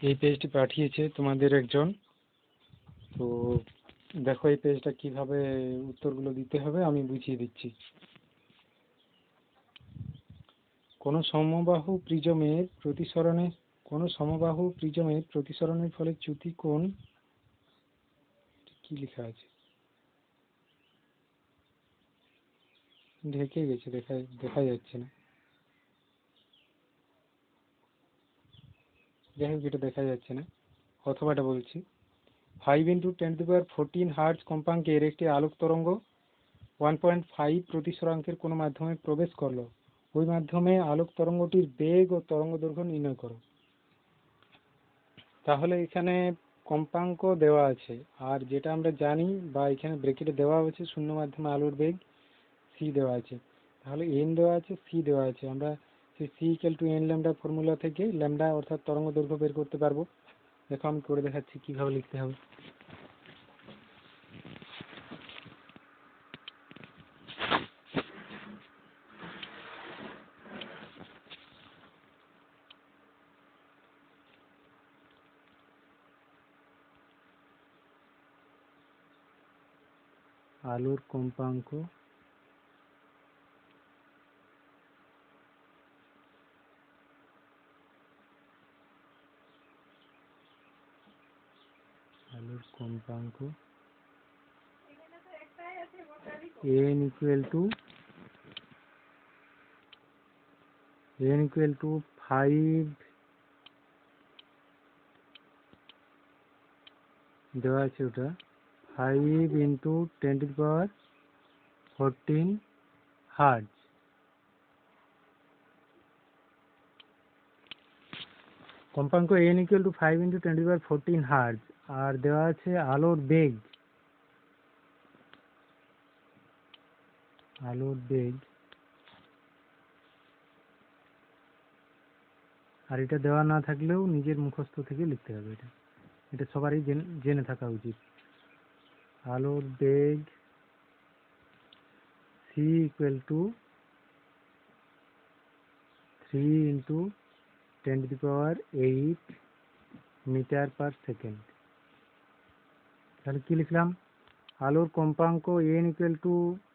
এই পেজটি পাঠিয়েছে তোমাদের একজন। তো দেখো এই পেজটা কিভাবে উত্তরগুলো দিতে হবে আমি বুঝিয়ে দিচ্ছি। কোনো সমবাহু প্রিজমের প্রতিসরণের ফলে চ্যুতি কোণ, কি লেখা আছে ঢেকে গেছে, দেখা যাচ্ছে না। যাই হোক, এটা দেখা যাচ্ছে না, অথবা এটা বলছি 5 × 10⁻14 হার্জ কম্পাঙ্কের একটি আলোক তরঙ্গ 1.5 প্রতিসরাঙ্কের কোনো মাধ্যমে প্রবেশ করলো। ওই মাধ্যমে আলোক তরঙ্গটির বেগ ও তরঙ্গ দৈর্ঘ্য নির্ণয় করো। তাহলে এখানে কম্পাঙ্ক দেওয়া আছে, আর যেটা আমরা জানি বা এখানে ব্র্যাকেটে দেওয়া আছে শূন্য মাধ্যমে আলোর বেগ সি দেওয়া আছে। তাহলে এন দেওয়া আছে, সি দেওয়া আছে, আমরা সেই সি = n ল্যামডা ফর্মুলা থেকে ল্যামডা অর্থাৎ তরঙ্গ দৈর্ঘ্য বের করতে পারবো। দেখো আমি করে দেখাচ্ছি কিভাবে লিখতে হবে। আলোর কম্পাঙ্ক n = 5 দেওয়া আছে, ওটা 5 × 10⁻14 হার্জ। কম্পাঙ্ক n = 5 × 10⁻14 হার্জ, আর দেওয়া আছে আলোর বেগ। আর এটা দেওয়া না থাকলেও নিজের মুখস্থ থেকে লিখতে হবে। এটা সবারই জেনে থাকা উচিত। আলোর বেগ c = 3 × 10⁸ মিটার/সেকেন্ড। তাহলে কি লিখলাম? আলোর কম্পাঙ্ক n =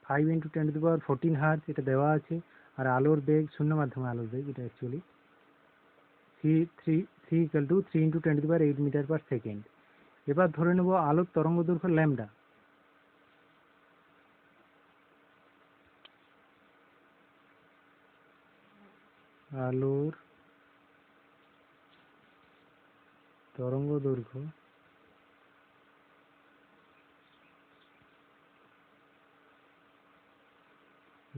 5 × 10⁻14 হার্জ, এটা দেওয়া আছে, আর আলোর বেগ শূন্য মাধ্যমে আলোর বেগ, এটা অ্যাকচুয়ালি c = 3 × 10⁸ মিটার/সেকেন্ড। এবার ধরে নেব আলোর তরঙ্গ দৈর্ঘ্য ল্যামডা। আলোর তরঙ্গ দৈর্ঘ্য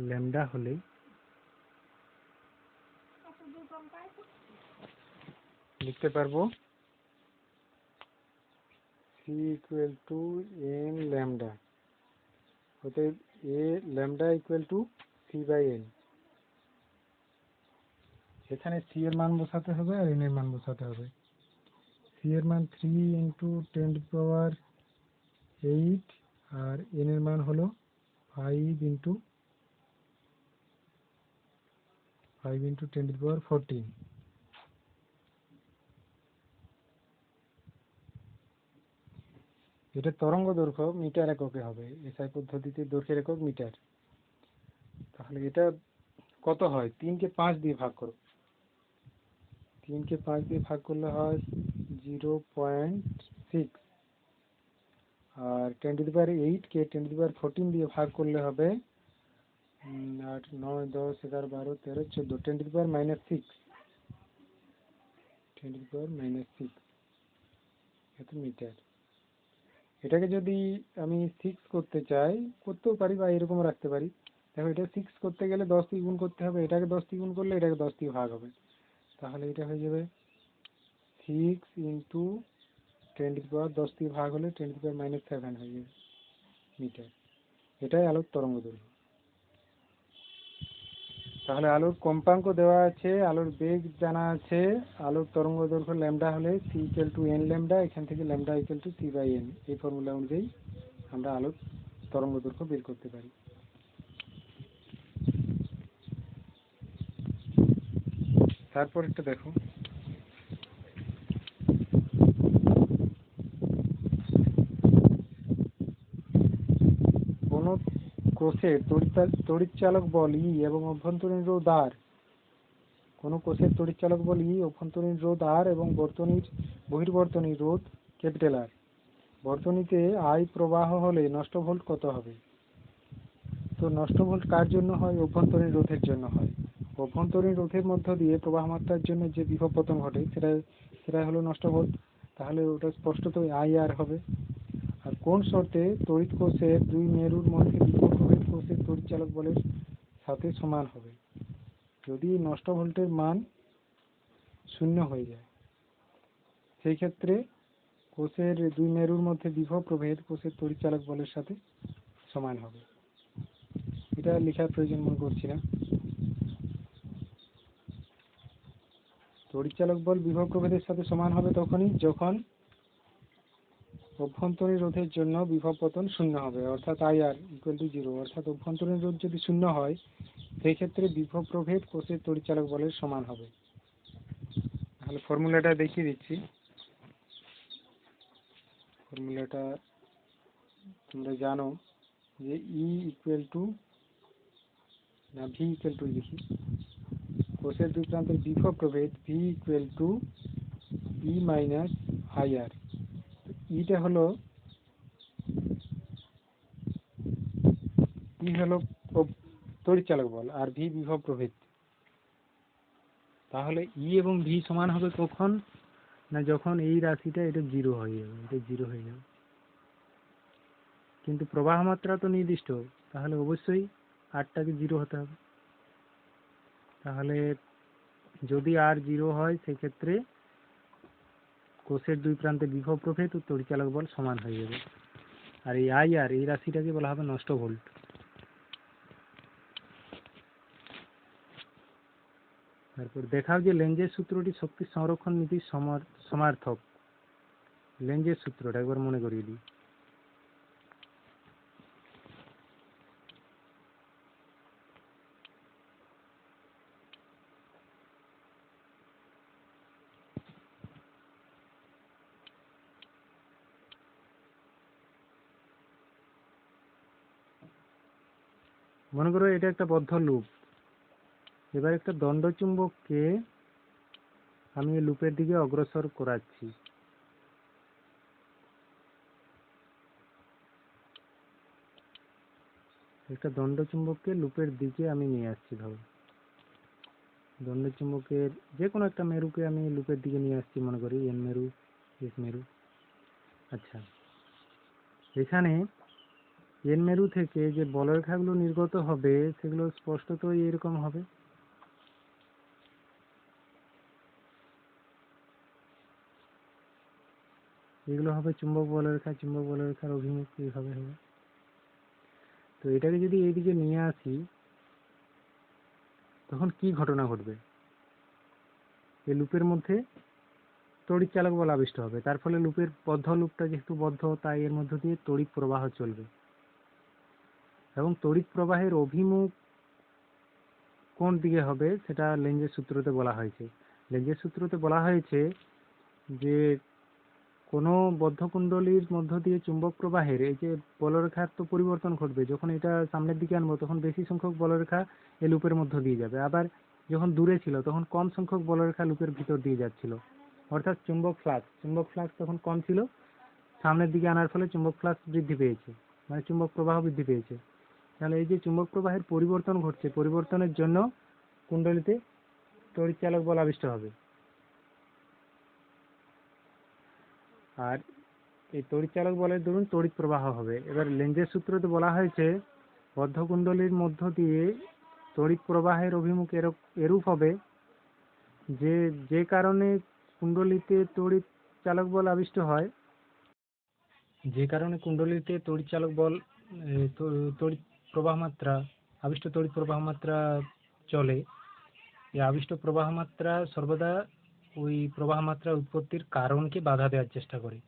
ল্যামডা হলে লিখতে পারবো c = n ল্যামডা, অতএব a ল্যামডা = c/n। এখানে c এর মান বসাতে হবে আর n এর মান বসাতে হবে। c এর মান 3 × 10⁸, আর n এর মান হলো 5 × 10⁻14। এটা তরঙ্গ দৈর্ঘ্য মিটার এককে হবে, এসআই পদ্ধতিতে দৈর্ঘ্যের একক মিটার। তাহলে এটা কত হয়? 3 কে 5 দিয়ে ভাগ করো। 3 কে 5 দিয়ে ভাগ করলে হয় 0.6, আর 10⁸ কে 10⁻14 দিয়ে ভাগ করলে হবে 8, 9, 10, 11, 12, 13, 14, 10⁻6, 10⁻6 এত মিটার। এটাকে যদি আমি 6 করতে চাই, করতেও পারি বা এরকম রাখতে পারি। দেখো, এটা 6 করতে গেলে 10 দিয়ে গুণ করতে হবে, এটাকে 10 দিয়ে গুণ করলে এটাকে 10 দিয়ে ভাগ হবে। তাহলে এটা হয়ে যাবে 6 × 10⁻10 দিয়ে ভাগ হলে 10⁻7 হয়ে যাবে মিটার। এটাই আলোর তরঙ্গ দৈর্ঘ্য। তাহলে আলোর কম্পাঙ্ক দেওয়া আছে, আলোর বেগ জানা আছে, আলোর তরঙ্গ দৈর্ঘ্য ল্যামডা হলে c = n ল্যামডা, এখান থেকে ল্যামডা = c/n, এই ফর্মুলা অনুযায়ী আমরা আলোর তরঙ্গ দৈর্ঘ্য বের করতে পারি। তারপর একটা দেখো, কোষের তড়িৎচালক বল ই এবং অভ্যন্তরীণ রোধ আর, কোনো কোষের তড়িৎচালক বল ই, অভ্যন্তরীণ রোধ আর এবং বহির্বর্তনী রোধ ক্যাপিটাল আর। বর্তনীতে আই প্রবাহ হলে নষ্ট ভোল্ট কত হবে? তো নষ্ট ভোল্ট কার জন্য হয়? অভ্যন্তরীণ রোধের জন্য হয়। অভ্যন্তরীণ রোধের মধ্য দিয়ে প্রবাহ মাত্রার জন্য যে বিভব পতন ঘটে সেটা হলো নষ্ট ভোল্ট। তাহলে ওটা স্পষ্টতই আই আর হবে। আর কোন শর্তে তড়িৎ কোষের দুই মেরুর মধ্যে বিভব প্রভেদ কোষের তড়িৎচালক বলের সাথে সমান হবে? যদি নষ্ট ভোল্টের মান 0 হয়ে যায়, সেই ক্ষেত্রে কোষের দুই মেরুর মধ্যে বিভব প্রভেদ কোষের তড়িৎচালক বলের সাথে সমান হবে। এটা লেখার প্রয়োজন মনে করছি না। তড়িৎচালক বল বিভব প্রভেদের সাথে সমান হবে তখনই যখন অভ্যন্তরীণ রোধের জন্য বিভব পতন 0 হবে, অর্থাৎ আই আর ইকুয়াল টু 0। অর্থাৎ অভ্যন্তরীণ রোধ যদি 0 হয়, সেই ক্ষেত্রে বিভব প্রভেদ কোষের তড়িৎচালক বলের সমান হবে। তাহলে ফর্মুলাটা দেখিয়ে দিচ্ছি। ফর্মুলাটা তোমরা জানো যে ই ইকুয়াল টু না ভি ইকুয়াল টু লিখি, কোষের দুই প্রান্তের বিভব প্রভেদ V equal to E minus I R. ইটা হলো তড়িৎচালক বল আর ভি বিভব প্রভেদ। তাহলে ই এবং ভি সমান হবে কখন? না যখন এই রাশিটা এটা 0 হয়ে যাবে, এটা 0 হয়ে যাবে। কিন্তু প্রবাহ মাত্রা তো নির্দিষ্ট, তাহলে অবশ্যই আরটাকে 0 হতে হবে। তাহলে যদি আর 0 হয়, সেক্ষেত্রে কোষের দুই প্রান্তে বিভব প্রভেদ ও তড়িৎচালক বল সমান হয়ে যাবে। আর এই আই আর এই রাশিটাকে বলা হবে নষ্ট ভোল্ট। তারপর দেখাও যে লেঞ্জের সূত্রটি শক্তি সংরক্ষণ নীতির সমার্থক। লেঞ্জের সূত্রটা একবার মনে করিয়ে দিই। মনে করো এটা একটা বদ্ধ লুপ। এবার একটা দণ্ডচুম্বককে আমি এই লুপের দিকে অগ্রসর করাচ্ছি। একটা দণ্ডচুম্বককে লুপের দিকে আমি নিয়ে আসছি। ধরো দণ্ডচুম্বকের যে কোনো একটা মেরুকে আমি লুপের দিকে নিয়ে আসছি, মনে করি এন মেরু, এস মেরু। আচ্ছা, এখানে এন মেরু থেকে যে বলরেখাগুলো নির্গত হবে সেগুলো স্পষ্টতই এরকম হবে। এগুলো হবে চুম্বক বলরেখা। চুম্বক বলরেখার অভিমুখ এইভাবে হবে। তো এটাকে যদি এইদিকে নিয়ে আসি, তখন কি ঘটনা ঘটবে? এই লুপের মধ্যে তড়িৎচালক বল আবিষ্ট হবে। তার ফলে লুপের বদ্ধ লুপটা যেহেতু বদ্ধ, তাই এর মধ্য দিয়ে তড়িৎ প্রবাহ চলবে। এবং তড়িৎ প্রবাহের অভিমুখ কোন দিকে হবে সেটা লেঞ্জের সূত্রতে বলা হয়েছে। লেঞ্জের সূত্রতে বলা হয়েছে যে কোনো বদ্ধকুণ্ডলীর মধ্য দিয়ে চুম্বক প্রবাহের এই যে বলরেখার তো পরিবর্তন ঘটবে। যখন এটা সামনের দিকে আনবো তখন বেশি সংখ্যক বলরেখা এই লুপের মধ্য দিয়ে যাবে, আবার যখন দূরে ছিল তখন কম সংখ্যক বলরেখা লুপের ভিতর দিয়ে যাচ্ছিল। অর্থাৎ চুম্বক ফ্লাক্স তখন কম ছিল, সামনের দিকে আনার ফলে চুম্বক ফ্লাক্স বৃদ্ধি পেয়েছে, মানে চুম্বক প্রবাহ বৃদ্ধি পেয়েছে। তাহলে এই যে চুম্বক প্রবাহের পরিবর্তন ঘটছে, পরিবর্তনের জন্য কুণ্ডলীতে তড়িৎচালক বল আবিষ্ট হবে। আর এই তড়িৎচালক বলের দরুন তড়িৎ প্রবাহ হবে। এবার লেঞ্জের সূত্রতে বলা হয়েছে বদ্ধকুণ্ডলীর মধ্য দিয়ে তড়িৎ প্রবাহের অভিমুখ এরূপ হবে যে কারণে কুণ্ডলীতে তড়িৎ চালক বল আবিষ্ট হয়, যে কারণে কুণ্ডলীতে তড়িৎ চালক বল তড়িৎ প্রবাহ মাত্রা আবিষ্ট তড়িৎ প্রবাহ মাত্রা চলে। এই আবিষ্ট প্রবাহ মাত্রা সর্বদা ওই প্রবাহ মাত্রা উৎপত্তির কারণকে বাধা দেওয়ার চেষ্টা করে।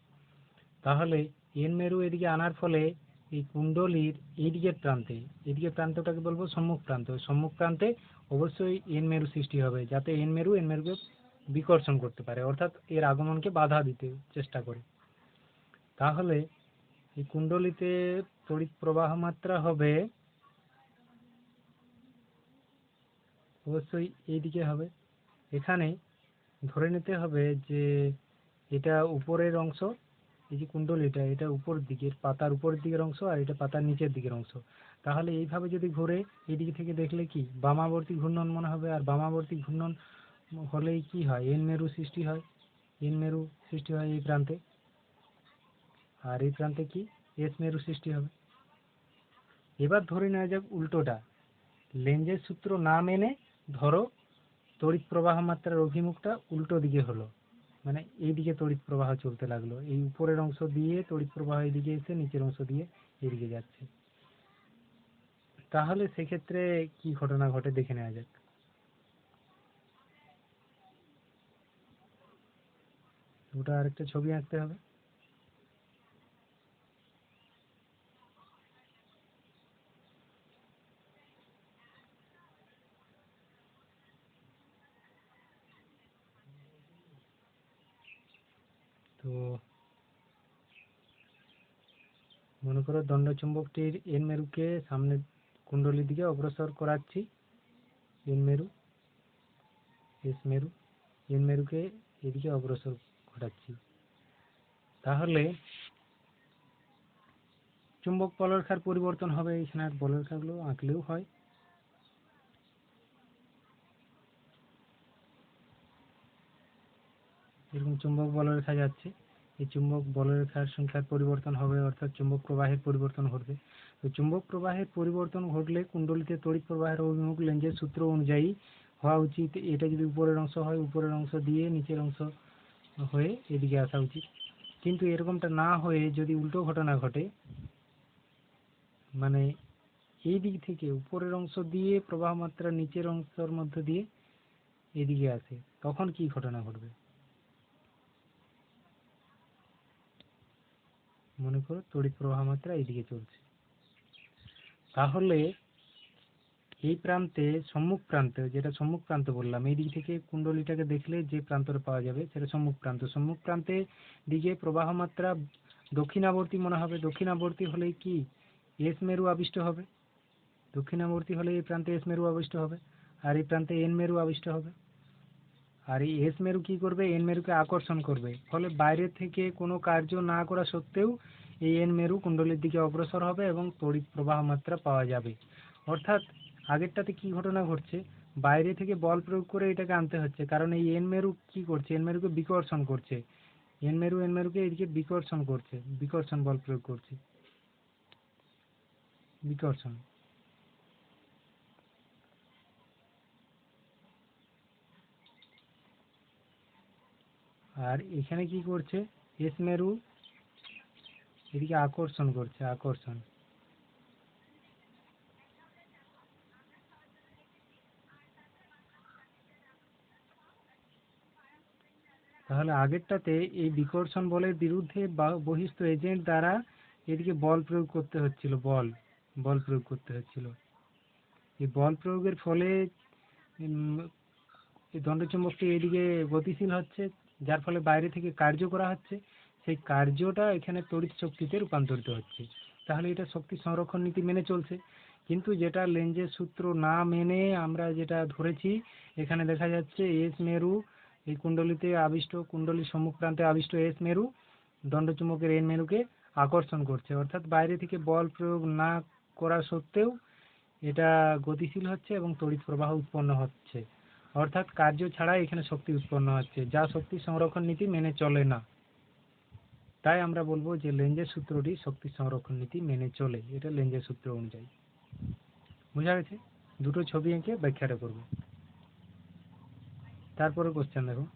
তাহলে এন মেরু এদিকে আনার ফলে এই কুণ্ডলীর এদিকের প্রান্তটাকে বলবো সম্মুখ প্রান্ত। সম্মুখ প্রান্তে অবশ্যই এন মেরু সৃষ্টি হবে, যাতে এন মেরুকে বিকর্ষণ করতে পারে, অর্থাৎ এর আগমনকে বাধা দিতে চেষ্টা করে। তাহলে এই কুণ্ডলীতে তড়িৎ প্রবাহ মাত্রা হবে অবশ্যই এই দিকে হবে। এখানে ধরে নিতে হবে যে এটা উপরের অংশ, এই যে কুণ্ডলীটা এটা উপর দিকের পাতার উপরের দিকের অংশ আর এটা পাতার নিচের দিকের অংশ। তাহলে এইভাবে যদি ঘুরে এইদিক থেকে দেখলে কি বামাবর্তী ঘূর্ণন মনে হবে, আর বামাবর্তী ঘূর্ণন হলেই কি হয়, এন মেরু সৃষ্টি হয়। এন মেরু সৃষ্টি হয় এই প্রান্তে, আর এই প্রান্তে কি এস মেরু সৃষ্টি হবে। এবার ধরে নেওয়া যাক উল্টোটা, লেঞ্জের সূত্র না মেনে ধরো তড়িৎ প্রবাহ মাত্রার অভিমুখটা উল্টো দিকে হলো, মানে এই দিকে তড়িৎ প্রবাহ চলতে লাগলো, এই উপরের অংশ দিয়ে তড়িৎ প্রবাহ এইদিকে এসে নিচের অংশ দিয়ে এদিকে যাচ্ছে। তাহলে সেক্ষেত্রে কি ঘটনা ঘটে দেখে নেওয়া যাক। ওটা আরেকটা ছবি আঁকতে হবে। তো মনে করো দণ্ডচুম্বকটির এন মেরুকে সামনে কুণ্ডলীর দিকে অগ্রসর করাচ্ছি, এন মেরু এস মেরু, এন মেরুকে এদিকে অগ্রসর ঘটাচ্ছি। তাহলে চুম্বক বলরেখার পরিবর্তন হবে। এখানে আর বলরেখাগুলো আঁকলেও হয়। এরকম চুম্বক বলরেখা যাচ্ছে, এই চুম্বক বলরেখার সংখ্যার পরিবর্তন হবে, অর্থাৎ চুম্বক প্রবাহের পরিবর্তন ঘটবে। তো চুম্বক প্রবাহের পরিবর্তন ঘটলে কুণ্ডলীতে তড়িৎ প্রবাহের অভিমুখ লেঞ্জের সূত্র অনুযায়ী হওয়া উচিত। এটা যদি উপরের অংশ হয়, উপরের অংশ দিয়ে নিচের অংশ হয়ে এদিকে আসা উচিত। কিন্তু এরকমটা না হয়ে যদি উল্টো ঘটনা ঘটে, মানে এই দিক থেকে উপরের অংশ দিয়ে প্রবাহ মাত্রা নিচের অংশের মধ্য দিয়ে এদিকে আসে, তখন কি ঘটনা ঘটবে? মনে করো তড়িৎ প্রবাহ মাত্রা এইদিকে চলছে, তাহলে এই প্রান্তে সম্মুখ প্রান্তে, যেটা সম্মুখ প্রান্ত বললাম, এই দিক থেকে কুণ্ডলীটাকে দেখলে যে প্রান্তটা পাওয়া যাবে সেটা সম্মুখ প্রান্ত। সম্মুখ প্রান্তে দিকে প্রবাহ মাত্রা দক্ষিণাবর্তী মনে হবে। দক্ষিণাবর্তী হলে কি এস মেরু আবিষ্ট হবে, দক্ষিণাবর্তী হলে এই প্রান্তে এস মেরু আবিষ্ট হবে, আর এই প্রান্তে এন মেরু আবিষ্ট হবে। আর এই এস মেরু কি করবে, এন মেরুকে আকর্ষণ করবে, ফলে বাইরে থেকে কোনো কার্য না করা সত্ত্বেও এই এন মেরু কুণ্ডলীর দিকে অগ্রসর হবে এবং তড়িৎ প্রবাহ মাত্রা পাওয়া যাবে। অর্থাৎ আগেরটাতে কি ঘটনা ঘটছে, বাইরে থেকে বল প্রয়োগ করে এটাকে আনতে হচ্ছে, কারণ এই এন মেরু কি করছে, এন মেরুকে বিকর্ষণ করছে। এন মেরুকে এদিকে বিকর্ষণ করছে, বিকর্ষণ বল প্রয়োগ করছে, বিকর্ষণ। আর এখানে কি করছে, এস মেরু এদিকে আকর্ষণ করছে, আকর্ষণ। তাহলে আগেরটাতে এই বিকর্ষণ বলের বিরুদ্ধে বহিস্থ এজেন্ট দ্বারা এদিকে বল প্রয়োগ করতে হচ্ছিল, বল প্রয়োগ করতে হচ্ছিল। এই বল প্রয়োগের ফলে এই দণ্ডচুম্বকটি এদিকে গতিশীল হচ্ছে, যার ফলে বাইরে থেকে কার্য করা হচ্ছে, সেই কার্যটা এখানে তড়িৎ শক্তিতে রূপান্তরিত হচ্ছে। তাহলে এটা শক্তি সংরক্ষণ নীতি মেনে চলছে। কিন্তু যেটা লেঞ্জের সূত্র না মেনে আমরা যেটা ধরেছি, এখানে দেখা যাচ্ছে এস মেরু এই কুণ্ডলীতে আবিষ্ট, কুণ্ডলীর সম্মুখ প্রান্তে আবিষ্ট এস মেরু দণ্ডচুম্বকের এন মেরুকে আকর্ষণ করছে, অর্থাৎ বাইরে থেকে বল প্রয়োগ না করা সত্ত্বেও এটা গতিশীল হচ্ছে এবং তড়িৎ প্রবাহ উৎপন্ন হচ্ছে। অর্থাৎ কার্য ছাড়া এখানে শক্তি উৎপন্ন হচ্ছে, যা শক্তি সংরক্ষণ নীতি মেনে চলে না। তাই আমরা বলবো যে লেঞ্জের সূত্রটি শক্তি সংরক্ষণ নীতি মেনে চলে, এটা লেঞ্জের সূত্র অনুযায়ী। বুঝা গেছে? দুটো ছবি এঁকে ব্যাখ্যাটা করবো। তারপরে কোশ্চেন দেখো,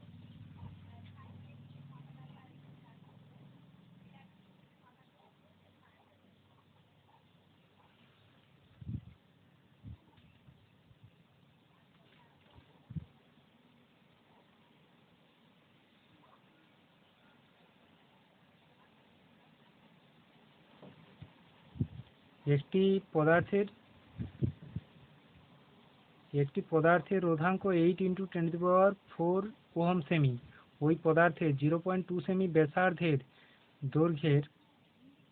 একটি পদার্থের রোধাঙ্ক 8 × 10⁴ ওহম সেমি, ওই পদার্থের 0.2 সেমি ব্যাসার্ধের দৈর্ঘ্যের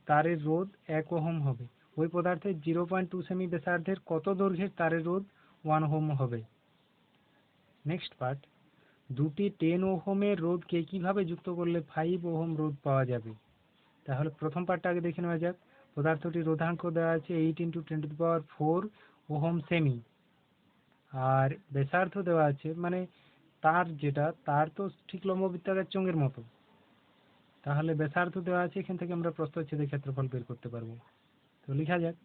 তারের রোধ 1 ওহম হবে। ওই পদার্থের 0.2 সেমি ব্যাসার্ধের কত দৈর্ঘ্যের তারের রোধ 1 ওহম হবে? নেক্সট পার্ট, দুটি 10 ওহমের রোধকে কিভাবে যুক্ত করলে 5 ওহম রোধ পাওয়া যাবে। তাহলে প্রথম পার্টটা আগে দেখে নেওয়া যাক। পদার্থটির রোধাঙ্ক দেওয়া আছে 8 × 10⁴ ওহম সেমি, আর ব্যাসার্ধ দেওয়া আছে, মানে তার যেটা, তার তো ঠিক লম্ববৃত্তাকার চোঙের মতো, তাহলে ব্যাসার্ধ দেওয়া আছে, এখান থেকে আমরা প্রস্থচ্ছেদের ক্ষেত্রফল বের করতে পারবো। তো লেখা যাক।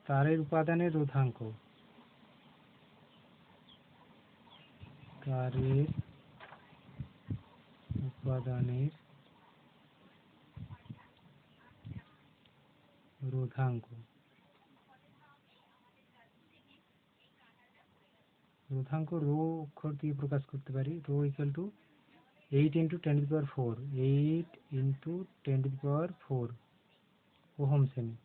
তারের উপাদানের রোধাঙ্ক, তারের উপাদানের রোধাঙ্ক, রোধাঙ্ক রো অক্ষর দিয়ে প্রকাশ করতে পারি। রো ইকুয়াল টু 8 × 10⁴, 8 × 10⁴ ওহম সেমি,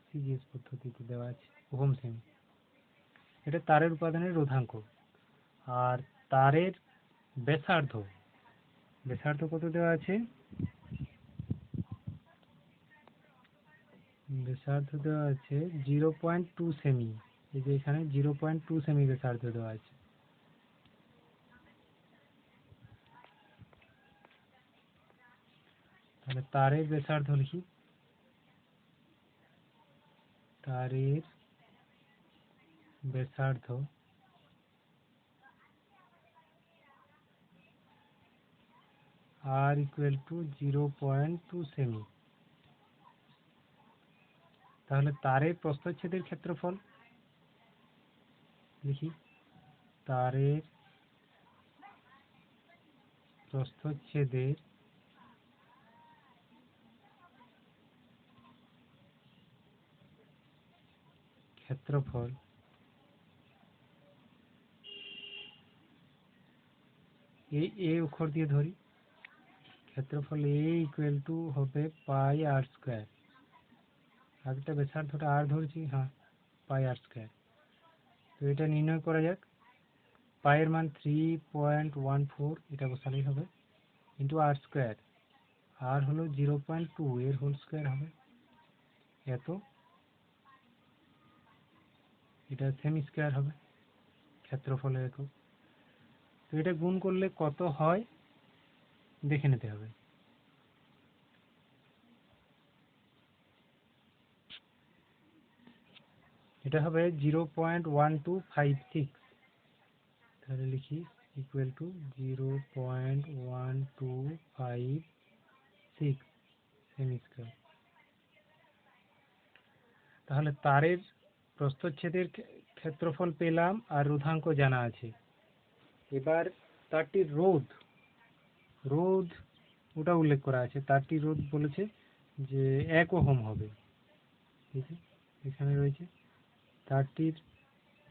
সিজিএস পদ্ধতিতে দেওয়া আছে ওহম সেমি। এটা তারের উপাদানের রোধাঙ্ক। আর তারের ব্যাসার্ধ, ব্যাসার্ধ কত দেওয়া আছে, ব্যাসার্ধ দেওয়া আছে 0.2 সেমি। এই যে এখানে 0.2 সেমি ব্যাসার্ধ দেওয়া আছে। তাহলে তারের ব্যাসার্ধ লিখি, তারের ব্যাসার্ধ r = 0.2 সেমি। তাহলে তারের প্রস্থচ্ছেদের ক্ষেত্রফল লিখি, তারের প্রস্থচ্ছেদের ক্ষেত্রফল এই এ অক্ষর দিয়ে ধরি, ক্ষেত্রফল a = হবে πr²। আগেটা ব্যাসার্ধটা r ধরেছি, হ্যাঁ, πr²। তো এটা নির্ণয় করা যাক। পায়ের মান 3.14, এটা বসালেই হবে, ইন্টু r², আর হলো 0.2, এর হোল স্কয়ার হবে এত, এটা সেমি স্কয়ার হবে ক্ষেত্রফলের একক। তো এটা গুণ করলে কত হয় দেখে নিতে হবে। এটা হবে 0.1256। তাহলে লিখি ইকুয়াল টু 0.1256 সেমি স্কয়ার। তাহলে তারের প্রস্থচ্ছেদের ক্ষেত্রফল পেলাম আর রোধাঙ্ক জানা আছে। এবার তারটির রোধ, রোধ ওটা উল্লেখ করা আছে। তারটির রোধ বলেছে যে 1 ওহম হবে, ঠিক আছে, এখানে রয়েছে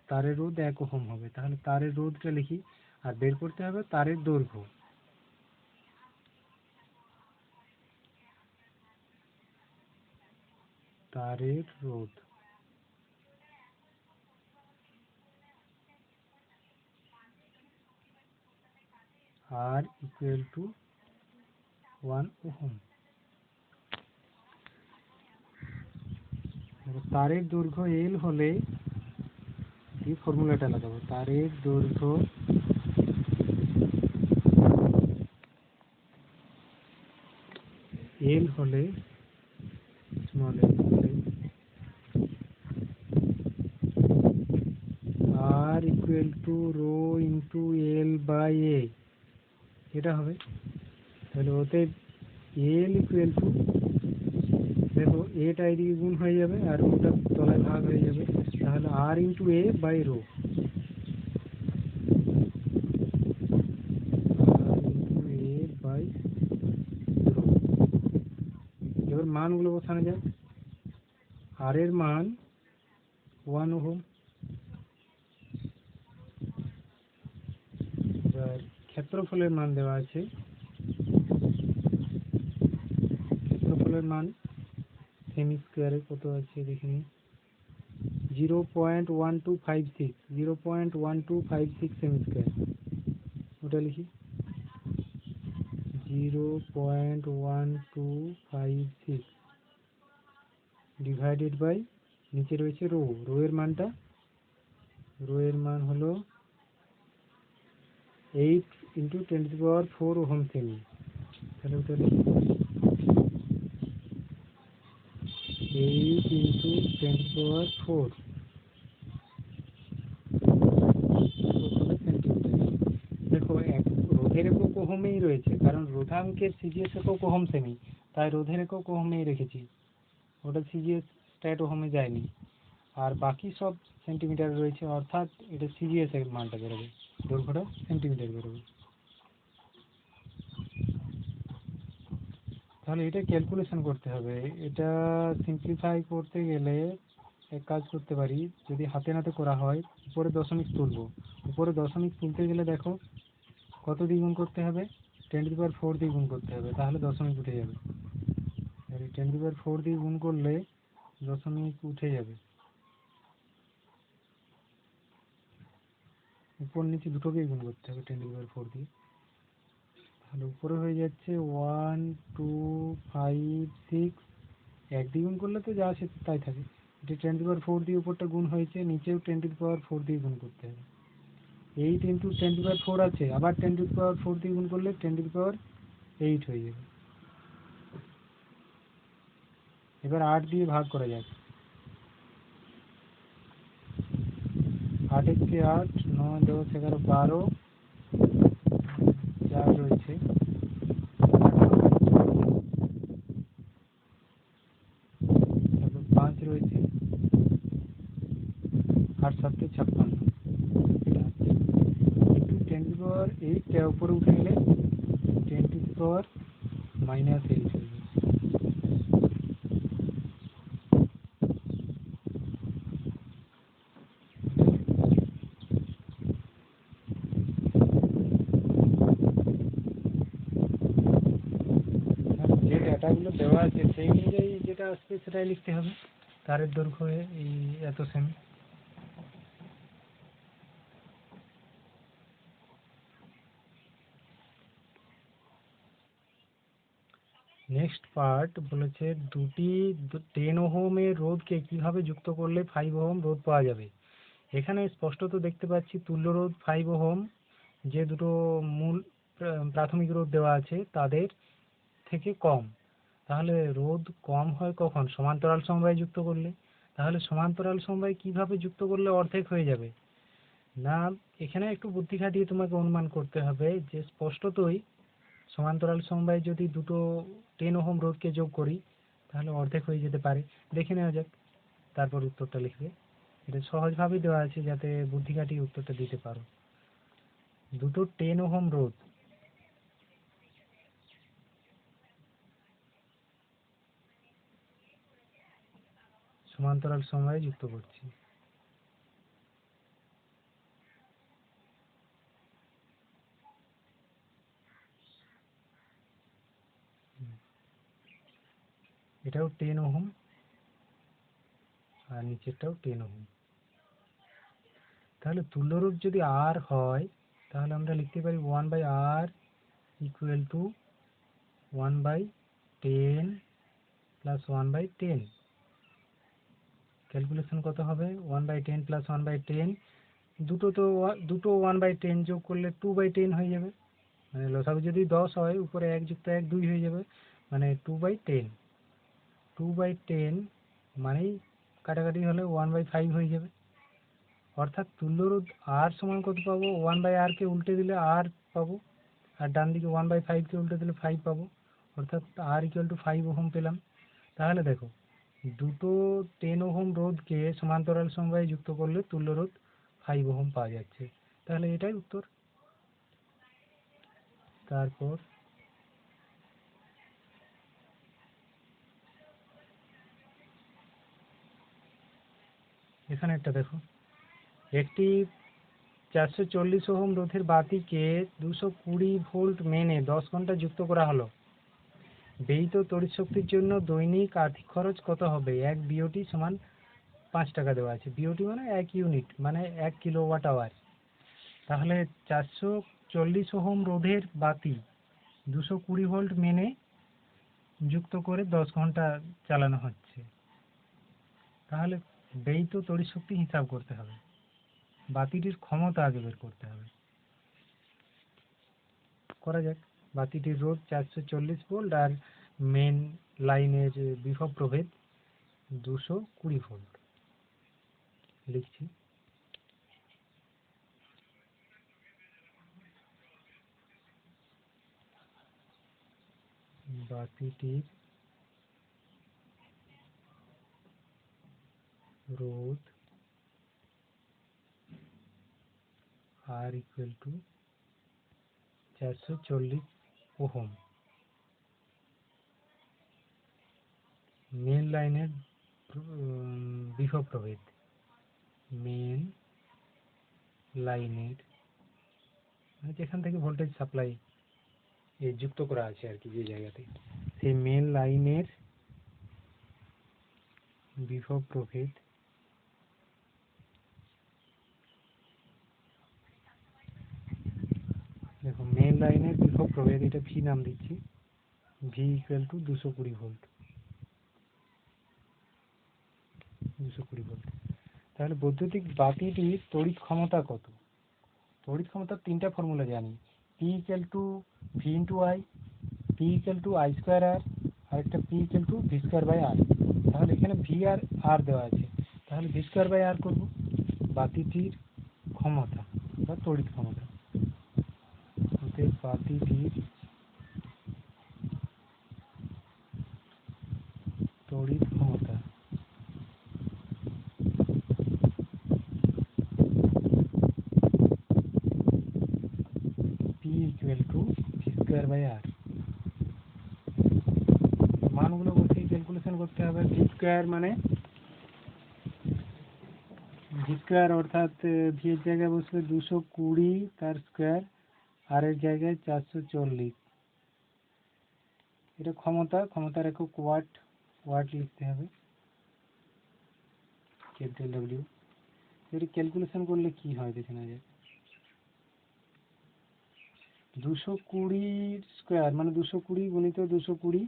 তারের রোধ 1 ওহম হবে। তাহলে তারের রোধটা লিখি, আর বের করতে হবে তারের দৈর্ঘ্য। তারের রোধ R = 1 ওহম। তারের দৈর্ঘ্য L হলে এই ফর্মুলাটা লাগাবো, তারের দৈর্ঘ্য L হলে স্মল l হলে R = ρ × L/A, এটা হবে। তাহলে ওতে L = দেখো এটা এদিকে গুণ হয়ে যাবে আর ওটা তলায় ভাগ হয়ে যাবে, তাহলে R × A/ρ, এবার মানগুলো বসানো যাক। আর এর মান 1 ওহম, ক্ষেত্রফলের মান দেওয়া আছে, ক্ষেত্রফলের মান সেমি স্কয়ারে কত আছে দেখে নিই, 0.1256 সেমি স্কয়ার, ওটা লিখি। 0.1256 ডিভাইডেড বাই নিচে রয়েছে রো এর মানটা এর মান হলো 8 × 10⁴ ওহম সেমি। তাহলে ওটা 8 × 10⁴ দেখো রোধের একক ওহমেই রয়েছে, কারণ রোধাঙ্কের সিজিএস একক ওহম সেমি, তাই রোধের একক ওহমেই রেখেছি, ওটা সিজিএস স্ট্যাট ওহমে যায়নি। আর বাকি সব সেন্টিমিটার রয়েছে, অর্থাৎ এটা সিজিএস এর মানটা বেরোবে, দৈর্ঘ্যটা সেন্টিমিটার বেরোবে। তাহলে এটা ক্যালকুলেশন করতে হবে। এটা সিম্পলিফাই করতে গেলে এক কাজ করতে পারি, যদি হাতে নাতে করা হয় উপরে দশমিক তুলব, উপরে দশমিক তুলতে গেলে দেখো কত দিয়ে গুণ করতে হবে, 10⁴ দিয়ে গুণ করতে হবে, তাহলে দশমিক উঠে যাবে। 10⁴ দিয়ে গুণ করলে দশমিক উঠে যাবে, উপর নিচে দুটোকেই গুণ করতে হবে 10⁴ দিয়ে। তাহলে উপরে হয়ে যাচ্ছে 1 2 5 6, এক দিয়ে গুণ করলে তো যা আছে তাই থাকে। এটা 10⁴ দিয়ে উপরটা গুণ হয়েছে, নিচেও 10⁴ দিয়ে গুণ করতে হবে। 8 × 10⁴ আছে, আবার 10⁴ দিয়ে গুণ করলে 10⁴ হয়ে যাবে। এবার 8 দিয়ে ভাগ করা যাক, 8 × 8, 9 10 11 12, যা রয়েছে 5 রয়েছে, 8 7 56 কিন্তু 10⁸ উপরে উঠে গেলে 10⁻⁻8 হয়ে যাবে। যে ডাটাগুলো দেওয়া আছে সেই অনুযায়ী যেটা আসবে সেটাই লিখতে হবে। তারের দৈর্ঘ্য এই এত সেমি। নেক্সট পার্ট বলেছে দুটি 10 ওহমের রোধকে কিভাবে যুক্ত করলে 5 ওহম রোধ পাওয়া যাবে। এখানে স্পষ্টত দেখতে পাচ্ছি তুল্য রোধ 5 ওহম যে দুটো মূল প্রাথমিক রোধ দেওয়া আছে তাদের থেকে কম। তাহলে রোধ কম হয় কখন? সমান্তরাল সমবায় যুক্ত করলে। তাহলে সমান্তরাল সমবায় কিভাবে যুক্ত করলে অর্ধেক হয়ে যাবে? না, এখানে একটু বুদ্ধি খাটিয়ে তোমাকে অনুমান করতে হবে যে স্পষ্টতই সমান্তরাল সমবায় যদি দুটো 10 ওহম রোধকে যোগ করি তাহলে অর্ধেক হয়ে যেতে পারে। দেখে নেওয়া যাক, তারপর উত্তরটা লিখবে। এটা সহজভাবেই দেওয়া আছে যাতে বুদ্ধি খাটিয়ে উত্তরটা দিতে পারো। দুটো 10 ওহম রোধ সমান্তরাল সমবায়ে যুক্ত করছি। এটাও 10 ওহম আর নিচেরটাও 10 ওহম। তাহলে তুল্যরোধ যদি R হয় তাহলে আমরা লিখতে পারি 1/R = 1/10 + 1/10। ক্যালকুলেশন কত হবে? 1/10 + 1/10, দুটো 1/10 যোগ করলে 2/10 হয়ে যাবে। মানে লসাগু যদি 10 হয় উপরে 1 + 1 2 হয়ে যাবে, মানে 2/10। 2/10 মানেই কাটাকাটি হলে 1/5 হয়ে যাবে। অর্থাৎ তুল্যরোধ R সমান কত পাবো? 1/R কে উল্টে দিলে R পাবো, আর ডান দিকে 1/5 কে উল্টে দিলে 5 পাবো, অর্থাৎ R = 5 ওহম পেলাম। তাহলে দেখো দুটো 10 ওহম রোধকে সমান্তরাল সমবায়ে যুক্ত করলে তুল্যরোধ 5 ওহম পাওয়া যাচ্ছে। তাহলে এটাই উত্তর। তারপর এখানে একটা দেখো, একটি 440 ওহম রোধের বাতিকে 220 ভোল্ট মেনে 10 ঘন্টা যুক্ত করা হলো। ব্যয়িত তড়িৎ শক্তির জন্য দৈনিক আর্থিক খরচ কত হবে? 1 বিওটি সমান 5 টাকা দেওয়া আছে। বিওটি মানে 1 ইউনিট, মানে 1 কিলোওয়াট আওয়ার। তাহলে 440 ওহম রোধের বাতি 220 ভোল্ট মেনে যুক্ত করে 10 ঘন্টা চালানো হচ্ছে। তাহলে ব্যয়িত তড়িৎ শক্তি হিসাব করতে হবে, বাতিটির ক্ষমতা আগে বের করতে হবে। করা যাক। বাতিটির রোধ 440 ভোল্ট আর মেন লাইনের বিভব প্রভেদ 220 ভোল্ট। লিখছি, বাতিটির রোধ R equal to 440 ohm. Main লাইনের বিভব প্রভেদ, মেন লাইনের যেখান থেকে ভোল্টেজ সাপ্লাই যুক্ত করা আছে আর কি, যে জায়গাতে, সেই মেন লাইনের বিভব প্রভেদ দেখো, মেন লাইনের বিভব প্রভেদ, এটা ভি নাম দিচ্ছি, V equal two 220 volt. 220 volt. তাহলে বৈদ্যুতিক বাতিটির তড়িৎ ক্ষমতা কত? তড়িৎ ক্ষমতার তিনটা ফর্মুলা জানি, P equal to V into I, P equal to I square R, আরেকটা P equal to V square by R. তাহলে এখানে ভি আর আর দেওয়া আছে, তাহলে ভি স্কোয়ার বাই আর করবো। বাতিটির ক্ষমতা বা তড়িৎ ক্ষমতা, বাতিটির তড়িৎ ক্ষমতা P equal to V square by R. মানগুলো বসে ক্যালকুলেশন করতে হবে। ভি স্কোয়ার মানে ভি স্কোয়ার অর্থাৎ ভি এর জায়গায় বসবে 220 তার স্কোয়ার, আর এর জায়গায় 440। এটা ক্ষমতা, ক্ষমতার একক ওয়াট, ওয়াট লিখতে হবে, ক্যাপিটাল ডব্লিউ। এটি ক্যালকুলেশন করলে কি হয় দেখে নেওয়া যাক। 220 স্কোয়ার মানে 220 গুণিত 220,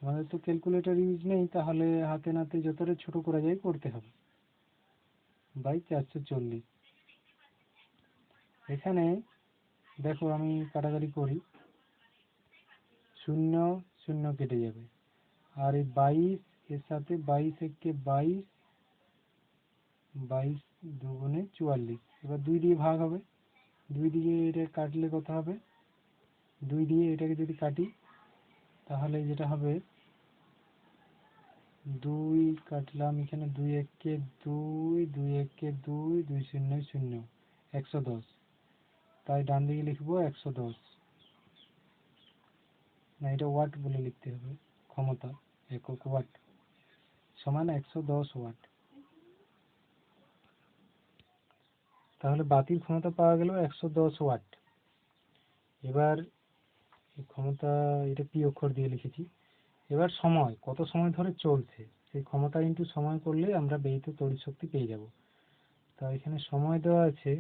আমাদের তো ক্যালকুলেটর ইউজ নেই, তাহলে হাতে নাতে যতটা ছোট করা যায় করতে হবে, বাই 440। এখানে দেখো আমি কাটাকাটি করি, 0 0 কেটে যাবে, আর এই 22 এর সাথে 22 একে 22, 22 দুগুণে 44। এবার 2 দিয়ে ভাগ হবে, 2 দিয়ে এটা কাটলে কত হবে, 2 দিয়ে এটাকে যদি কাটি তাহলে যেটা হবে, 2 কাটলাম এখানে, 2 একে 2, 2 একে 2, 2 শূন্য 0, 110। তাই ডান দিকে লিখবো 110, না এটা ওয়াট বলে লিখতে হবে, ক্ষমতা একক ওয়াট সমান 110 ওয়াট। তাহলে বাতির ক্ষমতা পাওয়া গেল 110 ওয়াট। এবার এই ক্ষমতা, এটা পি অক্ষর দিয়ে লিখেছি। এবার সময়, কত সময় ধরে চলছে, সেই ক্ষমতা ইনটু সময় করলে আমরা ব্যয়িত তড়িৎ শক্তি পেয়ে যাব। তা এখানে সময় দেওয়া আছে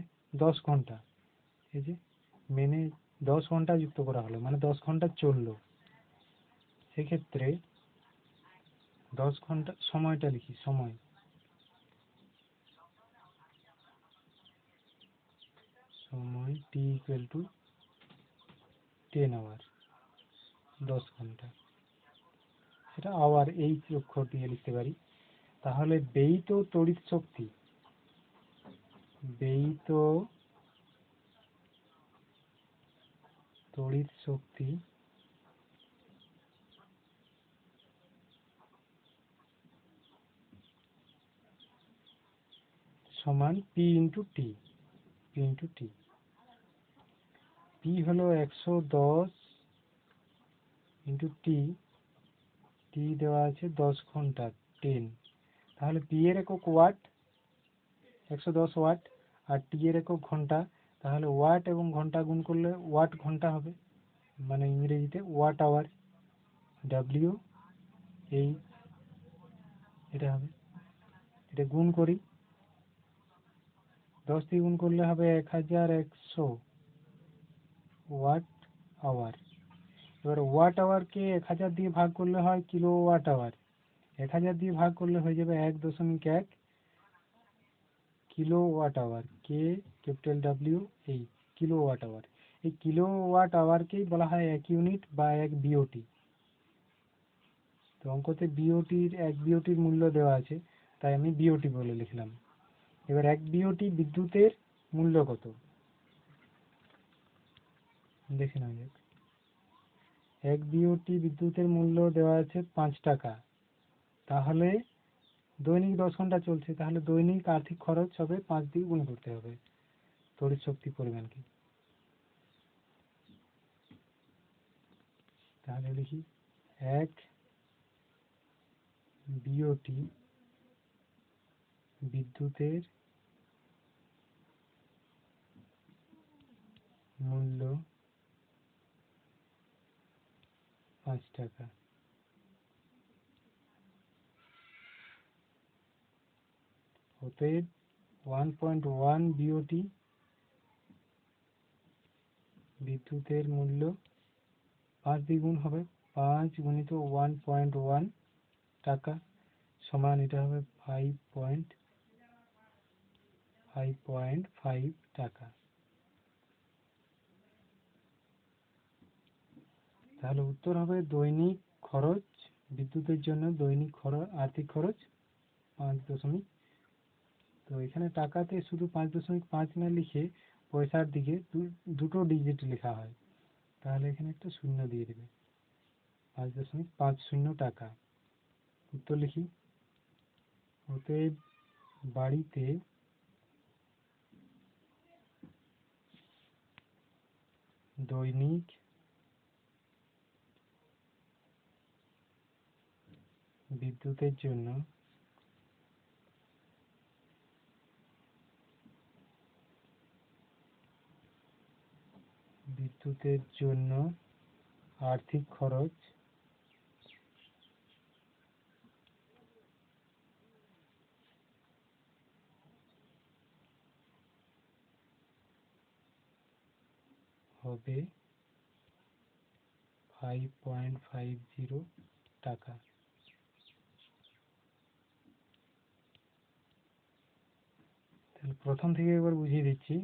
10 ঘন্টা, এই যে মেনে 10 ঘন্টা যুক্ত করা হলো, মানে 10 ঘন্টা চললো। সেক্ষেত্রে 10 ঘন্টা, সময়টা লিখি, সময় সময় টি ইকুয়াল টু 10 আওয়ার, 10 ঘন্টা, সেটা আওয়ার এই অক্ষর দিয়ে লিখতে পারি। তাহলে ব্যয়িত তড়িৎ শক্তি, ব্যয়িত তড়িৎ শক্তি সমান P into T, P into T. P হলো 110 ইন্টু টি, টি দেওয়া আছে 10 ঘন্টা 10। তাহলে পি এর একক ওয়াট, 110 ওয়াট, আর টি এর একক ঘন্টা। তাহলে ওয়াট এবং ঘন্টা গুণ করলে ওয়াট ঘন্টা হবে, মানে ইংরেজিতে ওয়াট আওয়ার, ডাব্লিউ এই এটা হবে। এটা গুণ করি, 10 দিয়ে গুণ করলে হবে 1100 ওয়াট আওয়ার। এবার ওয়াট আওয়ারকে 1000 দিয়ে ভাগ করলে হয় কিলো ওয়াট আওয়ার। 1000 দিয়ে ভাগ করলে হয়ে যাবে 1.1 কিলো ওয়াট আওয়ার, কে ক্যাপিটাল ডাব্লিউ এই কিলো ওয়াট আওয়ার। এই কিলো ওয়াট আওয়ারকেই বলা হয় 1 ইউনিট বা 1 বিওটি। তো অঙ্কতে বিওটির 1 বিওটির মূল্য দেওয়া আছে, তাই আমি বিওটি বলে লিখলাম। এবার 1 বিওটি বিদ্যুতের মূল্য কত দেখে নেওয়া যাক। 1 বিওটি বিদ্যুতের মূল্য দেওয়া আছে 5 টাকা। তাহলে দৈনিক 10 ঘন্টা চলছে, তাহলে দৈনিক আর্থিক খরচ হবে 5 দিয়ে গুণ করতে হবে তড়িৎ শক্তির পরিমাণকে। তাহলে লিখি 1 বিওটি বিদ্যুতের মূল্য 5 টাকা। অতএব 1.1 বিওটি বিদ্যুতের মূল্য 5 দিয়ে গুণ হবে, 5 গুণিত 1.1 টাকা সমান এটা হবে 5.5 টাকা। তাহলে উত্তর হবে দৈনিক খরচ বিদ্যুতের জন্য, দৈনিক আর্থিক খরচ 5 তো এখানে টাকাতে শুধু 5.5 না লিখে পয়সার দিকে দুটো ডিজিট লেখা হয়, তাহলে এখানে একটা শূন্য দিয়ে দেবে। 5.50 টাকা। উত্তর লিখি। অতএব বাড়িতে দৈনিক বিদ্যুতের জন্য আর্থিক খরচ হবে 5.50 টাকা। তাহলে প্রথম থেকে একবার বুঝিয়ে দিচ্ছি।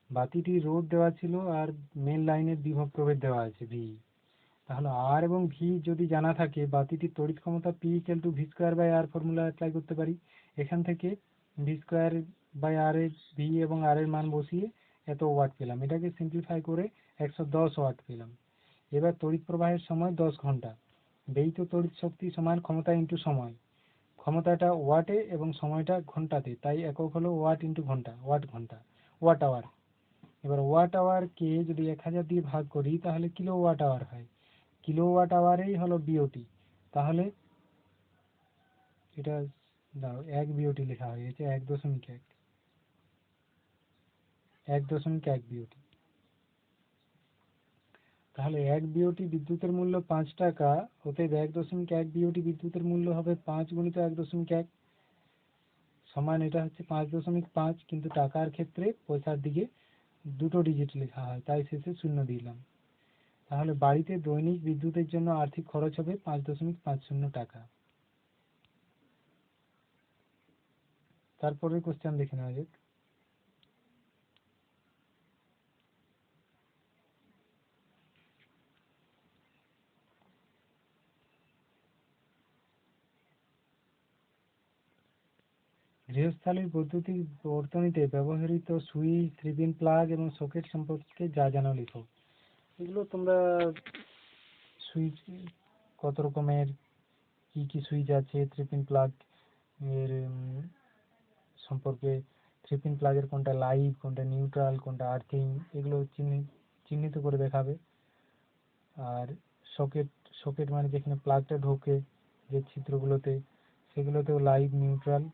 বাতিটি রোধ দেওয়া ছিল আর মেন লাইনের বিভব প্রভেদ দেওয়া আছে ভি। তাহলে আর এবং ভি যদি জানা থাকে, বাতিটির তড়িৎ ক্ষমতা P equal to V square by R formula apply করতে পারি। এখান থেকে ভি স্কোয়ার বাই আর এর ভি এবং আর এর মান বসিয়ে এত ওয়াট পেলাম। এটাকে সিম্পলিফাই করে 110 ওয়াট পেলাম। এবার তড়িৎ প্রবাহের সময় 10 ঘন্টা। ব্যয়িত তড়িৎ শক্তি সমান ক্ষমতা ইন্টু সময়। ক্ষমতাটা ওয়াটে এবং সময়টা ঘন্টাতে, তাই একক হলো ওয়াট ইন্টু ঘন্টা, ওয়াট আওয়ার। এবার ওয়াট আওয়ারকে যদি 1000 দিয়ে ভাগ করি তাহলে কিলো ওয়াট আওয়ার হয়। কিলো ওয়াট আওয়ারেই হলো বিওটি। তাহলে এটা দাও 1 বিওটি লেখা হয়ে গেছে, 1.1 বিওটি। তাহলে 1 বিওটি বিদ্যুতের মূল্য 5 টাকা। অতএব 1.1 বিওটি বিদ্যুতের মূল্য হবে 5 গুণিত 1.1 সমান এটা হচ্ছে 5.5, কিন্তু টাকার ক্ষেত্রে পয়সার দিকে দুটো ডিজিট লেখা হয়, তাই শেষে শূন্য দিলাম। তাহলে বাড়িতে দৈনিক বিদ্যুতের জন্য আর্থিক খরচ হবে 5.50 টাকা। তারপরে কোশ্চেন দেখে নেওয়া যাক। গৃহস্থালির বৈদ্যুতিক বর্তনীতে ব্যবহৃত সুইচ, 3 পিন প্লাগ এবং সকেট সম্পর্কে যা জানো লিখো। এগুলো তোমরা সুইচ কত রকমের, কি কি সুইচ আছে, 3 পিন প্লাগ এর সম্পর্কে, 3 পিন প্লাগের কোনটা লাইভ, কোনটা নিউট্রাল, কোনটা আর্থিং, এগুলো চিহ্নিত করে দেখাবে। আর সকেট মানে যেখানে প্লাগটা ঢোকে যে ছিদ্রগুলোতে, সেগুলোতেও লাইভ, নিউট্রাল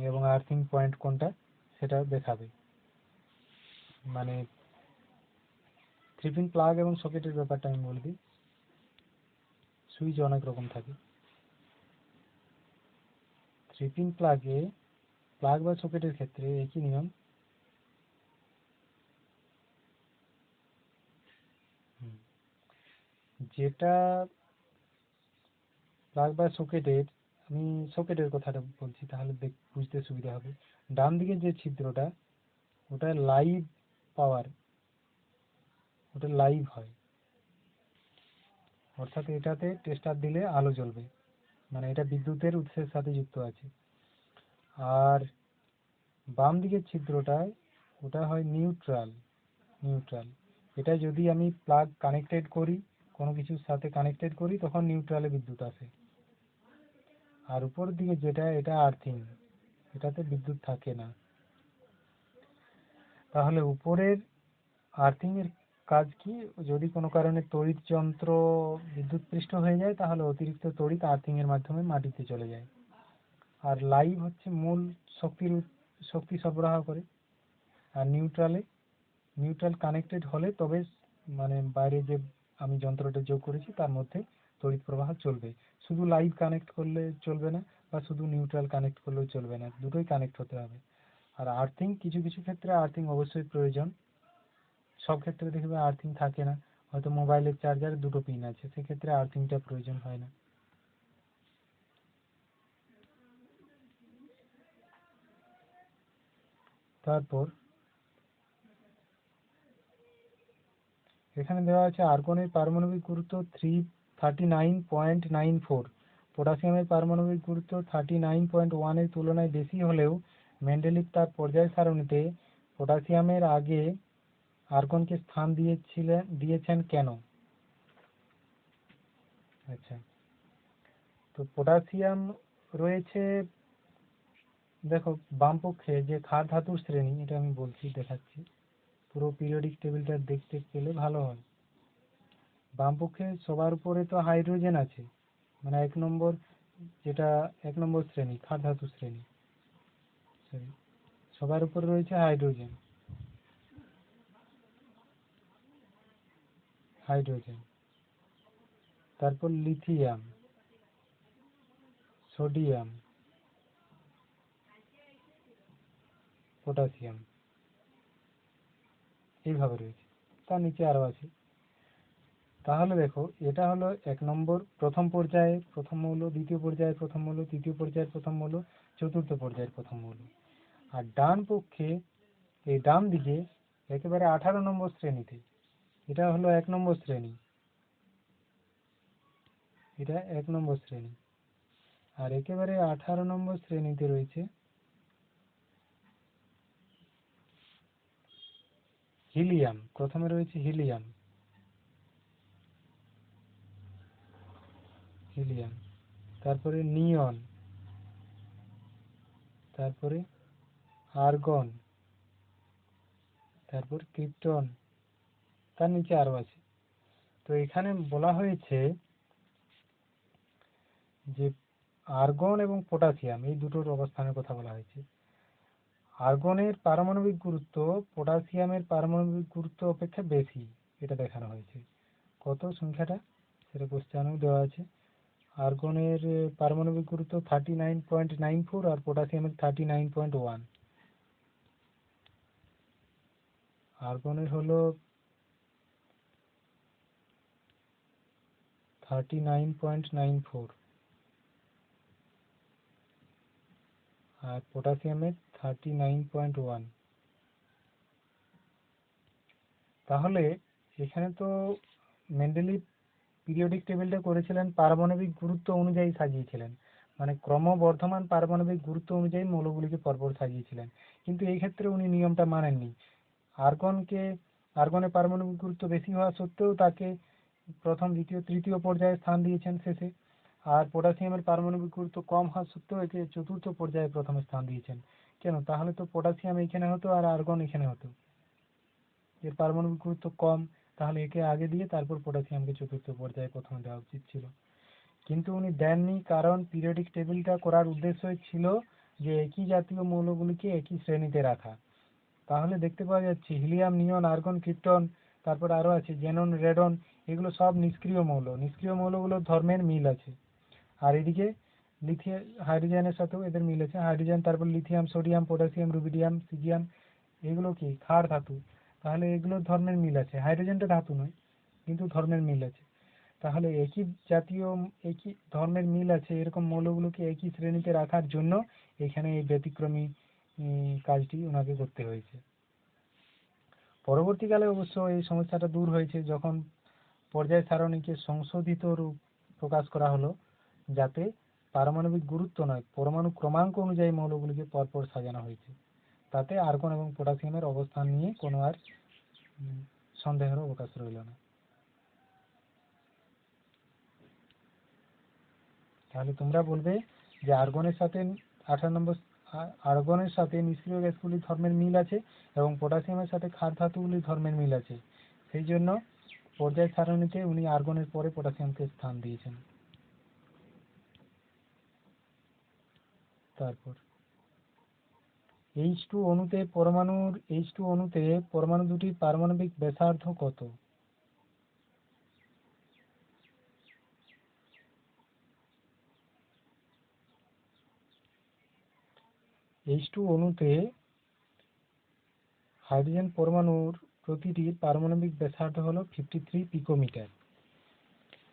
এবং আর্থিং পয়েন্ট কোনটা সেটা দেখাবে। মানে 3 পিন প্লাগ এবং সকেটের ব্যাপারটা আমি বলে দিই। সুইচ অনেক রকম থাকে। 3 পিন প্লাগ বা সকেটের ক্ষেত্রে একই নিয়ম। যেটা প্লাগ বা সকেটের, আমি সকেটের কথাটা বলছি তাহলে বুঝতে সুবিধা হবে। ডান দিকে যে ছিদ্রটা ওটা লাইভ পাওয়ার, ওটা লাইভ হয়, অর্থাৎ এটাতে টেস্টার দিলে আলো জ্বলবে, মানে এটা বিদ্যুতের উৎসের সাথে যুক্ত আছে। আর বাম দিকের ছিদ্রটায় ওটা হয় নিউট্রাল। নিউট্রাল এটা যদি আমি প্লাগ কানেক্টেড করি, কোনো কিছুর সাথে কানেক্টেড করি, তখন নিউট্রালে বিদ্যুৎ আসে। আর উপরের দিকে যেটা, এটা আর্থিং, এটাতে বিদ্যুৎ থাকে না। তাহলে উপরের আর্থিং এর কাজ কি? যদি কোনো কারণে তড়িৎ যন্ত্র বিদ্যুৎপৃষ্ট হয়ে যায় তাহলে অতিরিক্ত তড়িৎ আর্থিং এর মাধ্যমে মাটিতে চলে যায়। আর লাইভ হচ্ছে মূল শক্তি সরবরাহ করে। আর নিউট্রাল কানেক্টেড হলে তবে মানে বাইরে যে আমি যন্ত্রটা যোগ করেছি তার মধ্যে তড়িৎ প্রবাহ চলবে। শুধু লাইভ কানেক্ট করলে চলবে না, বা শুধু নিউট্রাল কানেক্ট করলেও চলবে না, দুটোই কানেক্ট হতে হবে। আর আর্থিং কিছু কিছু ক্ষেত্রে আর্থিং অবশ্যই প্রয়োজন, সব ক্ষেত্রে দেখবে আর্থিং থাকে না। হয়তো মোবাইলের চার্জারে দুটো পিন আছে, সেক্ষেত্রে আর্থিংটা প্রয়োজন হয় না। তারপর এখানে দেওয়া আছে আর্গনের পারমাণবিক গুরুত্ব 39.94, পটাশিয়ামের পারমাণবিক গুরুত্ব 39.1 এর তুলনায় বেশি হলেও মেন্ডেলিভ তার পর্যায় সারণীতে পটাশিয়ামের আগে আর্গনকে স্থান দিয়েছেন কেন? আচ্ছা, তো পটাশিয়াম রয়েছে, দেখো বামপক্ষে যে ক্ষার ধাতুর শ্রেণী, এটা আমি বলছি, দেখাচ্ছি, পুরো পিরিয়ডিক টেবিলটা দেখতে পেলে ভালো হয়। বামপক্ষে সবার উপরে তো হাইড্রোজেন আছে, মানে যেটা 1 নম্বর শ্রেণী, ক্ষার ধাতু শ্রেণী, সবার উপরে রয়েছে হাইড্রোজেন। তারপর লিথিয়াম, সোডিয়াম, পটাশিয়াম, এইভাবে রয়েছে। তার নিচে আরো আছে। তাহলে দেখো, এটা হলো 1 নম্বর প্রথম পর্যায়ে প্রথম মৌল, দ্বিতীয় পর্যায়ে প্রথম মৌল, তৃতীয় পর্যায়ের প্রথম মৌল, চতুর্থ পর্যায়ের প্রথম মৌল। আর ডান পক্ষে, এই ডান দিকে একেবারে 18 নম্বর শ্রেণীতে, এটা হলো 1 নম্বর শ্রেণী, এটা 1 নম্বর শ্রেণী। আর একেবারে 18 নম্বর শ্রেণীতে রয়েছে হিলিয়াম। প্রথমে রয়েছে হিলিয়াম, তারপরে নিয়ন, তারপরে আর্গন, তারপর ক্রিপ্টন, তার নিচে আরো আছে। তো এখানে বলা হয়েছে যে আর্গন এবং পটাশিয়াম এই দুটোর অবস্থানের কথা বলা হয়েছে। আর্গনের পারমাণবিক গুরুত্ব পটাশিয়ামের পারমাণবিক গুরুত্ব অপেক্ষা বেশি, এটা দেখানো হয়েছে। কত সংখ্যাটা সেটা কোশ্চেনেও দেওয়া আছে। আর্গনের পারমাণবিক গুরুত্ব 39.94 আর পটাশিয়ামের 39.1। আর্গনের হলো 39.94 আর পটাশিয়ামের 39.1। তাহলে এখানে তো মেন্ডেলিভ পিরিয়ডিক টেবিলটা করেছিলেন পারমাণবিক গুরুত্ব অনুযায়ী সাজিয়েছিলেন, মানে ক্রমবর্ধমান পারমাণবিক গুরুত্ব অনুযায়ী মৌলগুলিকে পরপর সাজিয়েছিলেন। কিন্তু এই ক্ষেত্রে উনি নিয়মটা মানেননি। আর্গনের পারমাণবিক গুরুত্ব বেশি হওয়া সত্ত্বেও তাকে প্রথম, দ্বিতীয়, তৃতীয় পর্যায়ে স্থান দিয়েছেন শেষে। আর পটাশিয়ামের পারমাণবিক গুরুত্ব কম হওয়া সত্ত্বেও একে চতুর্থ পর্যায়ে প্রথমে স্থান দিয়েছেন। কেন? তাহলে তো পটাশিয়াম এখানে হতো আর আর্গন এখানে হতো। এর পারমাণবিক গুরুত্ব কম, তাহলে একে আগে দিয়ে তারপর পটাশিয়ামকে চতুর্থ পর্যায়ে প্রথমে দেওয়া উচিত ছিল। কিন্তু উনি দেননি, কারণ পিরিয়ডিক টেবিলটা করার উদ্দেশ্য ছিল যে একই জাতীয় মৌলগুলিকে একই শ্রেণীতে রাখা। তাহলে দেখতে পাওয়া যাচ্ছে হিলিয়াম, নিয়ন, আর্গন, ক্রিপ্টন, তারপর আরো আছে জেনন, রেডন, এগুলো সব নিষ্ক্রিয় মৌল। নিষ্ক্রিয় মৌলগুলোর ধর্মের মিল আছে। আর এদিকে লিথিয়াম, হাইড্রোজেনের সাথেও এদের মিল আছে। হাইড্রোজেন, তারপর lithium, sodium, potassium, rubidium, caesium, এগুলো কি ক্ষার ধাতু, তাহলে এগুলোর ধর্মের মিল আছে। হাইড্রোজেনটা ধাতু নয়, কিন্তু ধর্মের মিল আছে। তাহলে একই জাতীয় একই ধর্মের মিল আছে এরকম মৌলগুলোকে একই শ্রেণীতে রাখার জন্য এখানে এই ব্যতিক্রমী কাজটি ওনাকে করতে হয়েছে। পরবর্তীকালে অবশ্য এই সমস্যাটা দূর হয়েছে যখন পর্যায় সারণীকে সংশোধিত রূপ প্রকাশ করা হলো, যাতে পারমাণবিক গুরুত্ব নয় পরমাণু ক্রমাঙ্ক অনুযায়ী মৌলগুলিকে পরপর সাজানো হয়েছে। তাতে আর্গন এবং পটাশিয়ামের অবস্থান নিয়ে কোনো আর সন্দেহের অবকাশ রইল না। তাহলে তোমরা বলবে যে আর্গনের সাথে 18 নম্বর আর্গনের সাথে নিষ্ক্রিয় গ্যাসগুলির ধর্মের মিল আছে এবং পটাশিয়ামের সাথে ক্ষার ধাতুগুলির ধর্মের মিল আছে, সেই জন্য পর্যায় সারণীতে উনি আর্গনের পরে পটাশিয়ামকে স্থান দিয়েছেন। তারপর H2 অণুতে পরমাণু দুটির পারমাণবিক ব্যাসার্ধ কত? H2 অণুতে হাইড্রোজেন পরমাণুর প্রতিটির পারমাণবিক ব্যাসার্ধ হলো 53 পিকোমিটার।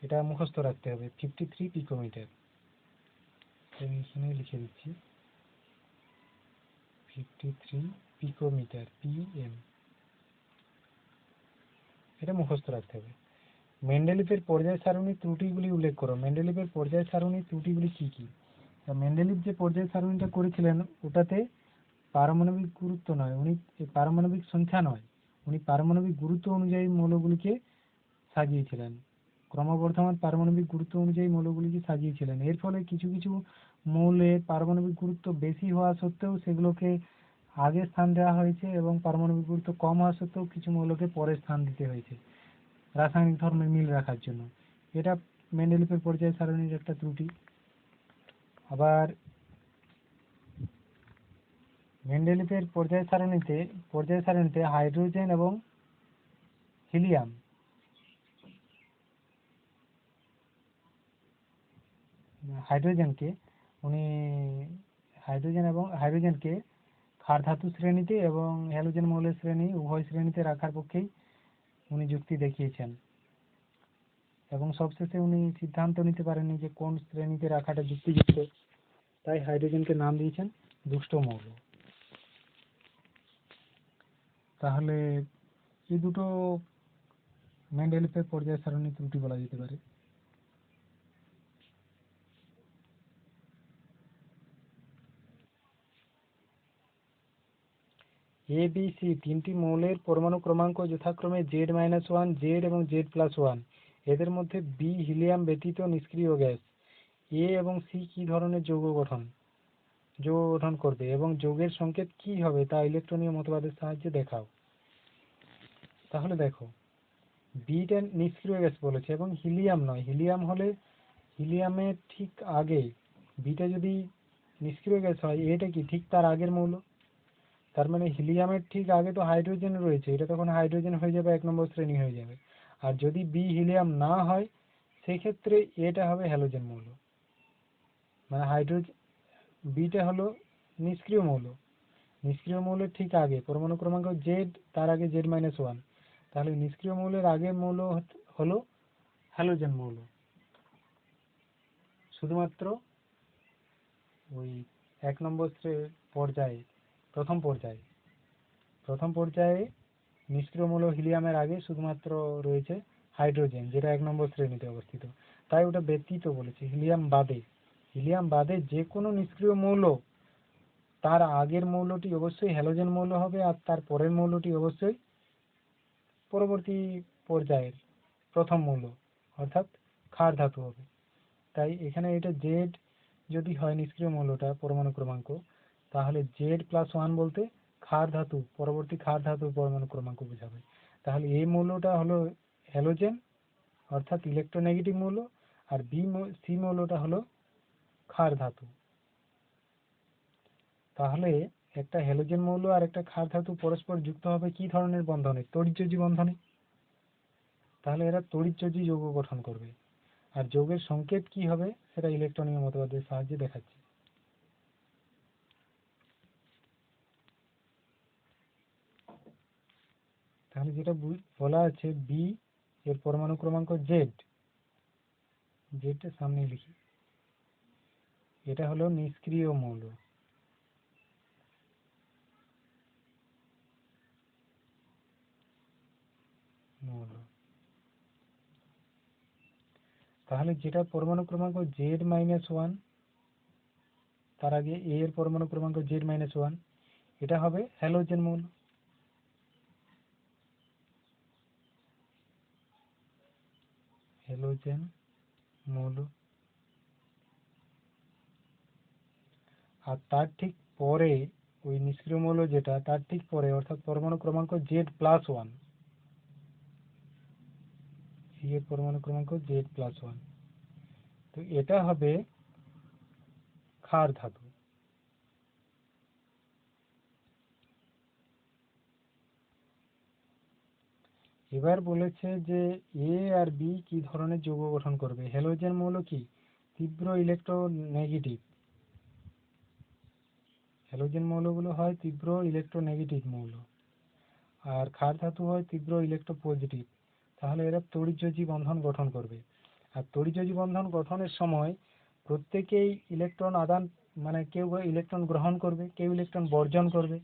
এটা মুখস্থ রাখতে হবে, 53 পিকোমিটার। আমি এখানে লিখে দিচ্ছি 53 পিকোমিটার, পিএম। এটা মুখস্থ রাখতে হবে। মেন্ডেলিভের পর্যায় সারণীর ত্রুটিগুলি উল্লেখ করো। মেন্ডেলিভের পর্যায় সারণীর ত্রুটিগুলি কি কি? মেন্ডেলিভ যে পর্যায় সারণীটা করেছিলেন ওটাতে পারমাণবিক গুরুত্ব নয়, উনি পারমাণবিক সংখ্যা নয়, উনি পারমাণবিক গুরুত্ব অনুযায়ী মৌলগুলিকে সাজিয়েছিলেন, ক্রমবর্ধমান পারমাণবিক গুরুত্ব অনুযায়ী মৌলগুলিকে সাজিয়েছিলেন। এর ফলে কিছু কিছু মৌলের পারমাণবিক গুরুত্ব বেশি হওয়া সত্ত্বেও সেগুলোকে আগে স্থান দেওয়া হয়েছে এবং পারমাণবিক গুরুত্ব কম হওয়া সত্ত্বেও কিছু মৌলকে পরে স্থান দিতে হয়েছে রাসায়নিক ধর্মের মিল রাখার জন্য। এটা মেন্ডেলিভের পর্যায় সারণীর একটা ত্রুটি। আবার মেন্ডেলিভের পর্যায় সারণীতে হাইড্রোজেন এবং হিলিয়াম হাইড্রোজেনকে ক্ষার ধাতু শ্রেণীতে এবং হ্যালোজেন মৌলের শ্রেণী উভয় শ্রেণীতে রাখার পক্ষেই উনি যুক্তি দেখিয়েছেন এবং সবশেষে উনি সিদ্ধান্ত নিতে পারেননি যে কোন শ্রেণীতে রাখাটা যুক্তিযুক্ত, তাই হাইড্রোজেনকে নাম দিয়েছেন দুষ্ট মৌল। তাহলে এই দুটো মেন্ডেলিভের পর্যায় সারণী ত্রুটি বলা যেতে পারে। এ বি সি তিনটি মৌলের পরমাণু ক্রমাঙ্ক যথাক্রমে Z-1, Z এবং Z+1। এদের মধ্যে বি হিলিয়াম ব্যতীত নিষ্ক্রিয় গ্যাস। এ এবং সি কি ধরনের যৌগ গঠন করবে এবং যৌগের সংকেত কি হবে তা ইলেকট্রনীয় মতবাদের সাহায্যে দেখাও। তাহলে দেখো, বিটা নিষ্ক্রিয় গ্যাস বলেছে এবং হিলিয়াম নয়। হিলিয়ামের ঠিক আগে, বিটা যদি নিষ্ক্রিয় গ্যাস হয় এটা কি ঠিক তার আগের মৌল। তার মানে হিলিয়ামের ঠিক আগে তো হাইড্রোজেন রয়েছে, এটা তখন হাইড্রোজেন হয়ে যাবে, 1 নম্বর শ্রেণী হয়ে যাবে। আর যদি বি হিলিয়াম না হয় সেক্ষেত্রে এটা হবে হ্যালোজেন মৌল। মানে বিটা হলো নিষ্ক্রিয় মৌলের ঠিক আগে, পরমাণু ক্রমাঙ্ক জেড, তার আগে Z-1। তাহলে নিষ্ক্রিয় মৌলের আগের মৌল হলো হ্যালোজেন মৌল। শুধুমাত্র ওই 1 নম্বর পর্যায়ে, প্রথম পর্যায়ে নিষ্ক্রিয় মৌল হিলিয়ামের আগে শুধুমাত্র রয়েছে হাইড্রোজেন, যেটা 1 নম্বর শ্রেণীতে অবস্থিত, তাই ওটা ব্যতীত বলেছে। হিলিয়াম বাদে যে কোনো নিষ্ক্রিয় মৌল তার আগের মৌলটি অবশ্যই হ্যালোজেন মৌল হবে আর তার পরের মৌলটি অবশ্যই পরবর্তী পর্যায়ের প্রথম মৌল অর্থাৎ ক্ষার ধাতু হবে। তাই এখানে এটা জেড যদি হয় নিষ্ক্রিয় মৌলটা পরমাণু ক্রমাঙ্ক, তাহলে Z+1 বলতে পরবর্তী ক্ষার ধাতুর পরমাণু ক্রমাঙ্ক বোঝাবে। তাহলে এই মৌলটা হলো হ্যালোজেন অর্থাৎ ইলেকট্রোনেগেটিভ মৌল, আর সি মৌলটা হলো ক্ষার ধাতু। তাহলে একটা হ্যালোজেন মৌল আর একটা ক্ষার ধাতু পরস্পর যুক্ত হবে কি ধরনের বন্ধনে? তড়িৎযোজী বন্ধনে। তাহলে এরা তড়িৎযোজী যৌগ গঠন করবে। আর যৌগের সংকেত কি হবে সেটা ইলেকট্রনীয় মতবাদের সাহায্যে দেখাচ্ছি। তাহলে যেটা বলা আছে বি এর পরমাণু ক্রমাঙ্ক জেড জেডটা সামনে লিখি, এটা হলো নিষ্ক্রিয় মৌল। তাহলে যেটা পরমাণু ক্রমাঙ্ক Z-1, তার আগে A এর পরমাণু ক্রমাঙ্ক Z-1, এটা হবে হ্যালোজেন মৌল। হ্যালোজেন মৌল। আর তার ঠিক পরে ওই নিষ্ক্রিয় মৌল যেটা, তার ঠিক পরে অর্থাৎ পরমাণু ক্রমাঙ্ক Z+1, সি এর পরমাণু ক্রমাঙ্ক Z+1, তো এটা হবে ক্ষার ধাতু। এবার বলেছে যে এ আর বি কি ধরনের যৌগ গঠন করবে। হ্যালোজেন মৌল কি তীব্র ইলেকট্রোনেগেটিভ, হ্যালোজেন মৌলগুলো হয় তীব্র ইলেকট্রোনেগেটিভ মৌল, আর ক্ষার ধাতু হয় তীব্র ইলেকট্রোপজিটিভ। তাহলে এরা তড়িৎযোজী বন্ধন গঠন করবে। আর তড়িৎযোজী বন্ধন গঠনের সময় প্রত্যেকেই ইলেকট্রন আদান, মানে কেউ ইলেকট্রন গ্রহণ করবে, কেউ ইলেকট্রন বর্জন করবে।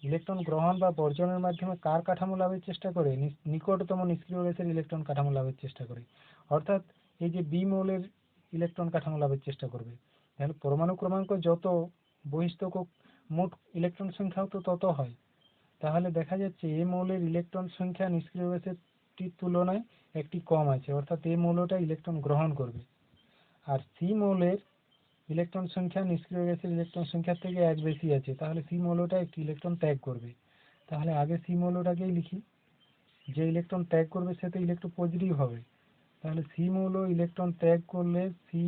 ইলেকট্রন গ্রহণ বা বর্জনের মাধ্যমে কার কাঠামো লাভের চেষ্টা করে? নিকটতম নিষ্ক্রিয় গ্যাসের ইলেকট্রন কাঠামো লাভের চেষ্টা করে। অর্থাৎ এই যে বি মৌলের ইলেকট্রন কাঠামো লাভের চেষ্টা করবে। তাহলে পরমাণু ক্রমাঙ্ক যত, বহিস্থ মোট ইলেকট্রন সংখ্যাও তো তত হয়। তাহলে দেখা যাচ্ছে এ মৌলের ইলেকট্রন সংখ্যা নিষ্ক্রিয় গ্যাসের তুলনায় একটি কম আছে, অর্থাৎ এ মৌলটা ইলেকট্রন গ্রহণ করবে। আর সি মৌলের ইলেকট্রন সংখ্যা নিষ্ক্রিয় গ্যাসের ইলেকট্রন সংখ্যার থেকে এক বেশি আছে, তাহলে সি মৌলটা একটি ইলেকট্রন ত্যাগ করবে। তাহলে আগে সি মৌলটাকেই লিখি, যে ইলেকট্রন ত্যাগ করবে সে তো ইলেকট্রোপজিটিভ হবে। তাহলে সি মৌল ইলেকট্রন ত্যাগ করলে সি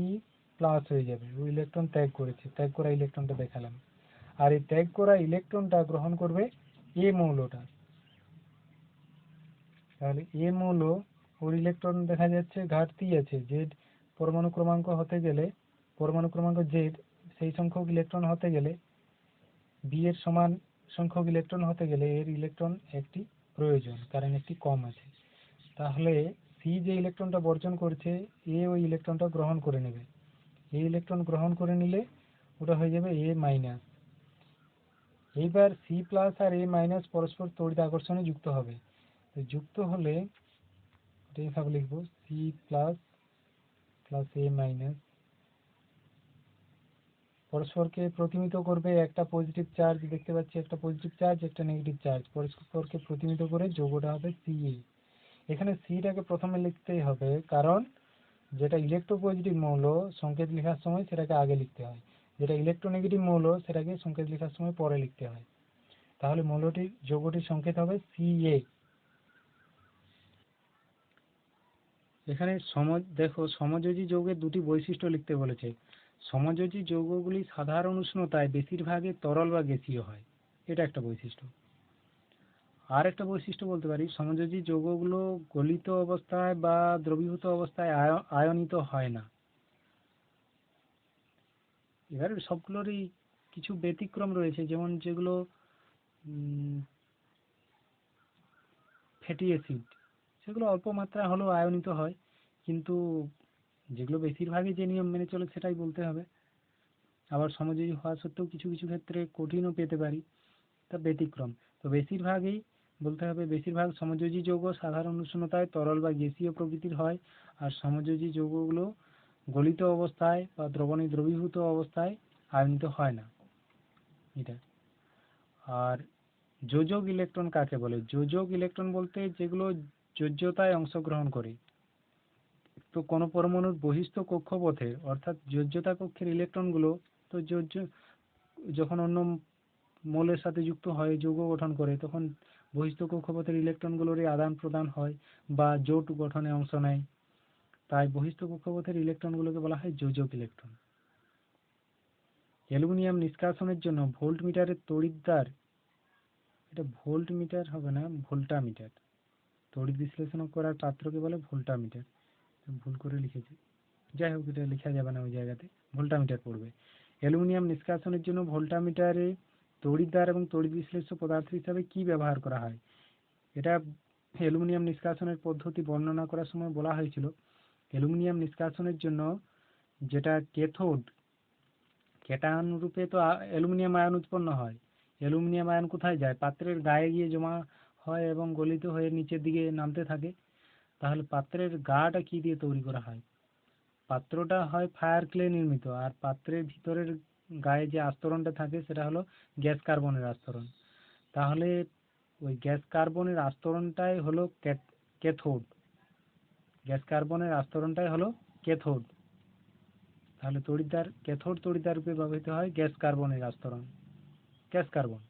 প্লাস হয়ে যাবে, ওই ইলেকট্রন ত্যাগ করেছে, ত্যাগ করা ইলেকট্রনটা দেখালাম। আর এই ত্যাগ করা ইলেকট্রনটা গ্রহণ করবে এ মৌলটা। তাহলে এ মৌল, ওর ইলেকট্রন দেখা যাচ্ছে ঘাটতি আছে, জেড পরমাণু ক্রমাঙ্ক হতে গেলে, পরমাণু ক্রমাঙ্ক জেড সেই সংখ্যক ইলেকট্রন হতে গেলে, বি এর সমান সংখ্যক ইলেকট্রন হতে গেলে এর ইলেকট্রন একটি প্রয়োজন, কারণ একটি কম আছে। তাহলে সি যে ইলেকট্রনটা বর্জন করছে, এ ওই ইলেকট্রনটা গ্রহণ করে নেবে। এই ইলেকট্রন গ্রহণ করে নিলে ওটা হয়ে যাবে এ মাইনাস। এইবার সি প্লাস আর এ মাইনাস পরস্পর তড়িৎ আকর্ষণে যুক্ত হবে। যুক্ত হলে এইভাবে লিখবো, সি প্লাস প্লাস এ মাইনাস পরস্পরকে প্রতিমিত করবে। একটা পজিটিভ চার্জ দেখতে পাচ্ছি, একটা পজিটিভ চার্জ, একটা নেগেটিভ চার্জ, পরস্পরকে প্রতিমিত করে যৌগটা হবে সি। এখানে সিটাকে প্রথমে লিখতেই হবে, কারণ যেটা ইলেকট্রোপজিটিভ মৌল সংকেত লেখার সময় সেটাকে আগে লিখতে হয়, যেটা ইলেকট্রোনেগেটিভ মৌল সেটাকে সংকেত লেখার সময় পরে লিখতে হয়। তাহলে মৌলটির যৌগটির সংকেত হবে Ca। এখানে দেখো সমযোজী যৌগের দুটি বৈশিষ্ট্য লিখতে বলেছে। সমযোজী যৌগগুলি সাধারণ উষ্ণতায় বেশিরভাগই তরল বা গ্যাসীয় হয়, এটা একটা বৈশিষ্ট্য। আর একটা বৈশিষ্ট্য বলতে পারি, সমযোজী যৌগগুলো গলিত অবস্থায় বা দ্রবীভূত অবস্থায় আয়নিত হয় না। এবার সবগুলোরই কিছু ব্যতিক্রম রয়েছে, যেমন যেগুলো ফ্যাটি অ্যাসিড, সেগুলো অল্প মাত্রায় হলেও আয়নিত হয়, কিন্তু যেগুলো বেশিরভাগই যে নিয়ম মেনে চলে সেটাই বলতে হবে। আবার সমযোজী হওয়া সত্ত্বেও কিছু কিছু ক্ষেত্রে কঠিনও পেতে পারি, তা ব্যতিক্রম। তো বেশিরভাগই বলতে হবে, বেশিরভাগ সমযোজী যৌগ সাধারণ উষ্ণতায় তরল বা গ্যাসীয় প্রকৃতির হয়, আর সমযোজী যৌগগুলো গলিত অবস্থায় বা দ্রবীভূত অবস্থায় আয়নিত হয় না, এটা। আর যোজক ইলেকট্রন কাকে বলে? যোজক ইলেকট্রন বলতে যেগুলো যোজ্যতায় অংশগ্রহণ করে। তো কোন পরমাণুর বহিস্থ কক্ষপথে অর্থাৎ যোজ্যতা কক্ষের ইলেকট্রনগুলো তো যখন অন্য মৌলের সাথে যুক্ত হয়, যৌগ গঠন করে, তখন বহিস্থ কক্ষপথের ইলেকট্রনগুলোরই আদান প্রদান হয় বা জোট গঠনে অংশ নেয়। তাই বহিস্থ কক্ষপথের ইলেকট্রনগুলোকে বলা হয় যোজক ইলেকট্রন। অ্যালুমিনিয়াম নিষ্কাশনের জন্য ভোল্টমিটারের তড়িৎদ্বার, এটা ভোল্ট মিটার হবে না, ভোল্টামিটার, তড়িৎ বিশ্লেষণ করার পাত্রকে বলে ভোল্টামিটার। ভুল করে লিখেছি, যাই হোক, এটা লেখা যাবে না, ওই জায়গাতে ভোল্টামিটার পড়বে। অ্যালুমিনিয়াম নিষ্কাশনের জন্য ভোল্টামিটারে তড়িৎদ্বার এবং তড়িৎ বিশ্লেষ্য পদার্থ হিসাবে কি ব্যবহার করা হয়? এটা অ্যালুমিনিয়াম নিষ্কাশনের পদ্ধতি বর্ণনা করার সময় বলা হয়েছিল অ্যালুমিনিয়াম নিষ্কাশনের জন্য যেটা ক্যাথোড, ক্যাটায়ন রূপে তো অ্যালুমিনিয়াম আয়ন উৎপন্ন হয়। অ্যালুমিনিয়াম আয়ন কোথায় যায়? পাত্রের গায়ে গিয়ে জমা হয় এবং গলিত হয়ে নিচের দিকে নামতে থাকে। তাহলে পাত্রের গাটা কি দিয়ে তৈরি করা হয়? পাত্রটা হয় ফায়ার ক্লে নির্মিত, আর পাত্রের ভিতরের গায়ে যে আস্তরণটা থাকে সেটা হলো গ্যাস কার্বনের আস্তরণ। তাহলে ওই গ্যাস কার্বনের আস্তরণটাই হলো ক্যাথোড। গ্যাস কার্বনের আস্তরণটাই হলো ক্যাথোড। তাহলে তড়িৎদ্বার, ক্যাথোড তড়িৎদ্বার রূপে ব্যবহৃত হয় গ্যাস কার্বনের আস্তরণ, গ্যাস কার্বন।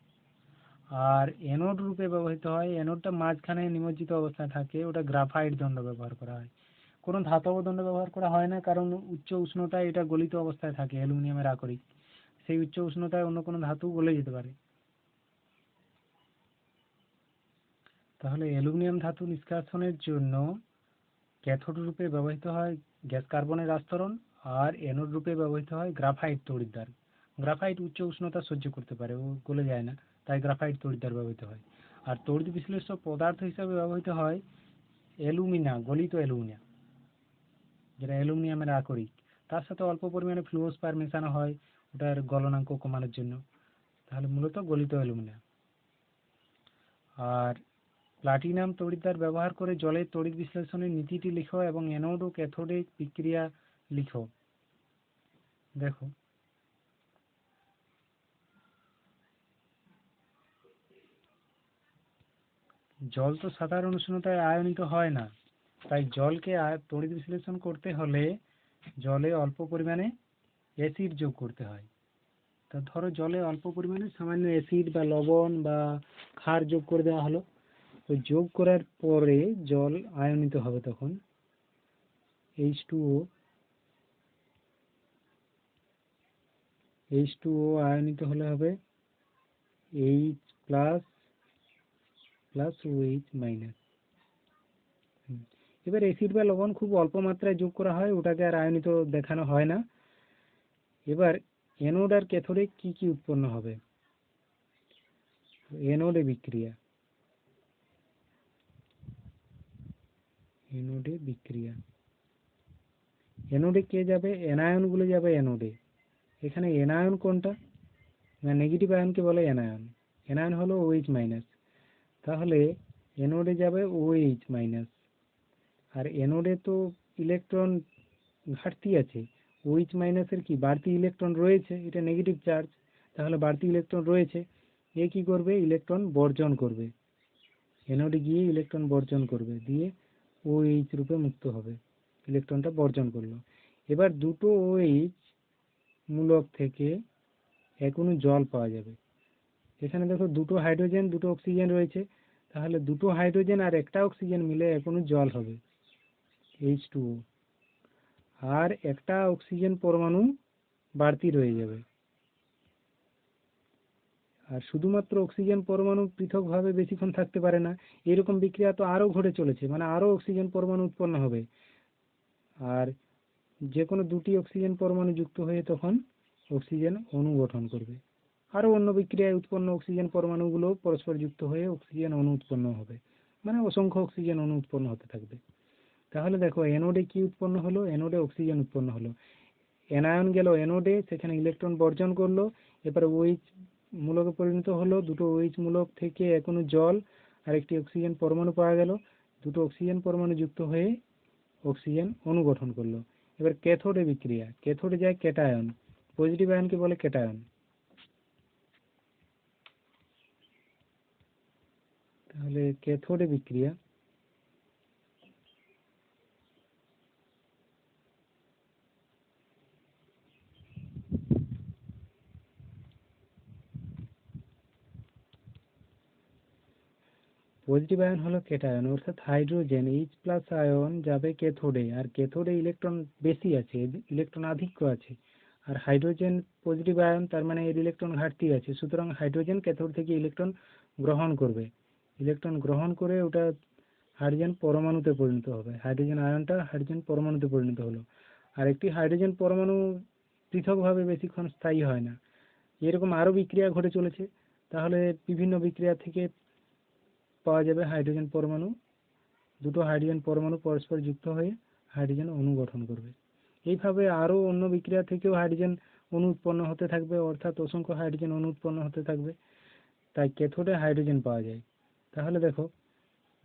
আর অ্যানোড রূপে ব্যবহৃত হয়, অ্যানোডটা মাঝখানে নিমজ্জিত অবস্থায় থাকে, ওটা গ্রাফাইট দণ্ড ব্যবহার করা হয়। কোনো ধাতব দণ্ড ব্যবহার করা হয় না, কারণ উচ্চ উষ্ণতায় এটা গলিত অবস্থায় থাকে অ্যালুমিনিয়ামের আকরিক। সেই উচ্চ উষ্ণতায় অন্য কোনো ধাতু গলে যেতে পারে। তাহলে অ্যালুমিনিয়াম ধাতু নিষ্কাশনের জন্য ক্যাথোড রূপে ব্যবহৃত হয় গ্যাস কার্বনের আস্তরণ, আর অ্যানোড রূপে ব্যবহৃত হয় গ্রাফাইট তড়িৎদ্বার। গ্রাফাইট উচ্চ উষ্ণতা সহ্য করতে পারে, ও গলে যায় না, তাই গ্রাফাইট তড়িৎদ্বার ব্যবহৃত হয়। আর তড়িৎ বিশ্লেষ্য পদার্থ হিসাবে ব্যবহৃত হয় অ্যালুমিনা, গলিত অ্যালুমিনা, যেটা অ্যালুমিনিয়ামের আকরিক। তার সাথে অল্প পরিমাণে ফ্লুওস্পার মেশানো হয় ওটার গলনাঙ্ক কমানোর জন্য। তাহলে মূলত গলিত অ্যালুমিনা। আর প্লাটিনাম তড়িৎদ্বার ব্যবহার করে জলের তড়িৎ বিশ্লেষণের নীতিটি লিখো এবং অ্যানোড ও ক্যাথোডে বিক্রিয়া লিখো। দেখো, জল তো সাধারণ উষ্ণতায় আয়নিত হয় না, তাই জলকে তড়িৎ বিশ্লেষণ করতে হলে জলে অল্প পরিমাণে অ্যাসিড যোগ করতে হয়। তা ধরো জলে অল্প পরিমাণে সামান্য অ্যাসিড বা লবণ বা ক্ষার যোগ করে দেওয়া হলো। তো যোগ করার পরে জল আয়নিত হবে, তখন H2O আয়নিত হলে হবে H plus plus OH minus. এবার অ্যাসিড বা লবণ খুব অল্প মাত্রায় যোগ করা হয়, ওটাকে আর আয়নিত দেখানো হয় না। এবার অ্যানোড আর ক্যাথোডে কি কি উৎপন্ন হবে? অ্যানোডে বিক্রিয়া, অ্যানোডে বিক্রিয়া। অ্যানোডে কে যাবে? অ্যানায়ন গুলো যাবে অ্যানোডে। এখানে অ্যানায়ন কোনটা? না, নেগেটিভ আয়নকে বলে অ্যানায়ন। অ্যানায়ন হলো OH মাইনাস। তাহলে অ্যানোডে যাবে OH মাইনাস। আর অ্যানোডে তো ইলেকট্রন ঘাটতি আছে, OH মাইনাসের কি বাড়তি ইলেকট্রন রয়েছে, এটা নেগেটিভ চার্জ, তাহলে বাড়তি ইলেকট্রন রয়েছে, এ কি করবে? ইলেকট্রন বর্জন করবে। অ্যানোডে গিয়ে ইলেকট্রন বর্জন করবে, দিয়ে OH রূপে মুক্ত হবে, ইলেকট্রনটা বর্জন করলো। এবার দুটো OH মূলক থেকে এক অণু জল পাওয়া যাবে। এখানে দেখো দুটো হাইড্রোজেন দুটো অক্সিজেন রয়েছে, তাহলে দুটো হাইড্রোজেন আর একটা অক্সিজেন মিলে এক অণু জল হবে, H2O। আর একটা অক্সিজেন পরমাণু বাড়তি রয়ে যাবে। আর শুধুমাত্র অক্সিজেন পরমাণু পৃথকভাবে বেশিক্ষণ থাকতে পারে না, এরকম বিক্রিয়া তো আরো ঘটে চলেছে, মানে আরো অক্সিজেন পরমাণু উৎপন্ন হবে। আর যে কোনো দুটি অক্সিজেন পরমাণু যুক্ত হয়ে তখন অক্সিজেন অণু গঠন করবে। আরো অন্য বিক্রিয়ায় উৎপন্ন অক্সিজেন পরমাণুগুলো পরস্পর যুক্ত হয়ে অক্সিজেন অণু উৎপন্ন হবে, মানে অসংখ্য অক্সিজেন অণু উৎপন্ন হতে থাকবে। তাহলে দেখো অ্যানোডে কি উৎপন্ন হলো? অ্যানোডে অক্সিজেন উৎপন্ন হলো। অ্যানায়ন গেল অ্যানোডে, সেখানে ইলেকট্রন বর্জন করলো, এবার OH মূলকে পরিণত হলো, দুটো OH মূলক থেকে এক অণু জল আর একটি অক্সিজেন পরমাণু পাওয়া গেল, দুটো অক্সিজেন পরমাণু যুক্ত হয়ে অক্সিজেন অণু গঠন করলো। এবার ক্যাথোডে বিক্রিয়া, ক্যাথোডে যায় ক্যাটায়ন, পজিটিভ আয়নকে বলে ক্যাটায়ন। তাহলে ক্যাথোডে বিক্রিয়া, পজিটিভ আয়ন হলো ক্যাটায়ন, অর্থাৎ হাইড্রোজেন H+ আয়ন যাবে ক্যাথোডে, আর ক্যাথোডে ইলেকট্রন বেশি আছে, ইলেকট্রন আধিক্য আছে। আর হাইড্রোজেন পজিটিভ আয়ন, তার মানে এর ইলেকট্রন ঘাটতি আছে, সুতরাং হাইড্রোজেন ক্যাথোড থেকে ইলেকট্রন গ্রহণ করবে। ইলেকট্রন গ্রহণ করে ওটা হাইড্রোজেন পরমাণুতে পরিণত হবে, হাইড্রোজেন আয়নটা হাইড্রোজেন পরমাণুতে পরিণত হলো। আর একটি হাইড্রোজেন পরমাণু পৃথকভাবে বেশিক্ষণ স্থায়ী হয় না, এরকম আরো বিক্রিয়া ঘটে চলেছে। তাহলে বিভিন্ন বিক্রিয়া থেকে পাওয়া যাবে হাইড্রোজেন পরমাণু, দুটো হাইড্রোজেন পরমাণু পরস্পর যুক্ত হয়ে হাইড্রোজেন অণু গঠন করবে। এইভাবে আরও অন্য বিক্রিয়া থেকেও হাইড্রোজেন অণু উৎপন্ন হতে থাকবে, অর্থাৎ অসংখ্য হাইড্রোজেন অণু উৎপন্ন হতে থাকবে, তাই ক্যাথোডে হাইড্রোজেন পাওয়া যায়। তাহলে দেখো,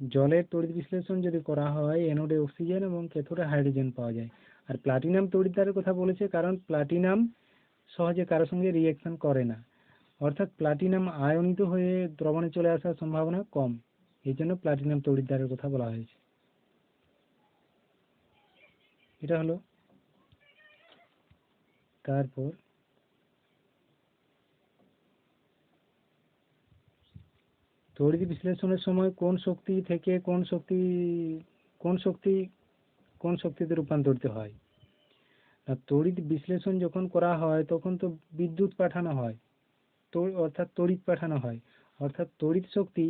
জলের তড়িৎ বিশ্লেষণ যদি করা হয়, অ্যানোডে অক্সিজেন এবং ক্যাথোডে হাইড্রোজেন পাওয়া যায়। আর প্লাটিনাম তড়িৎদ্বারের কথা বলেছে, কারণ প্লাটিনাম সহজে কারোর সঙ্গে রিঅ্যাকশন করে না, অর্থাৎ প্লাটিনাম আয়নিত হয়ে দ্রবণে চলে আসার সম্ভাবনা কম, এই জন্য প্লাটিনাম তড়িৎদ্বারের কথা বলা হয়েছে। এটা হলো। তারপর তড়িৎ বিশ্লেষণের সময় কোন শক্তি থেকে কোন শক্তিতে রূপান্তরিত হয়। আর তড়িৎ বিশ্লেষণ যখন করা হয় তখন তো বিদ্যুৎ পাঠানো হয়, অর্থাৎ তড়িৎ পাঠানো হয়, অর্থাৎ তড়িৎ শক্তি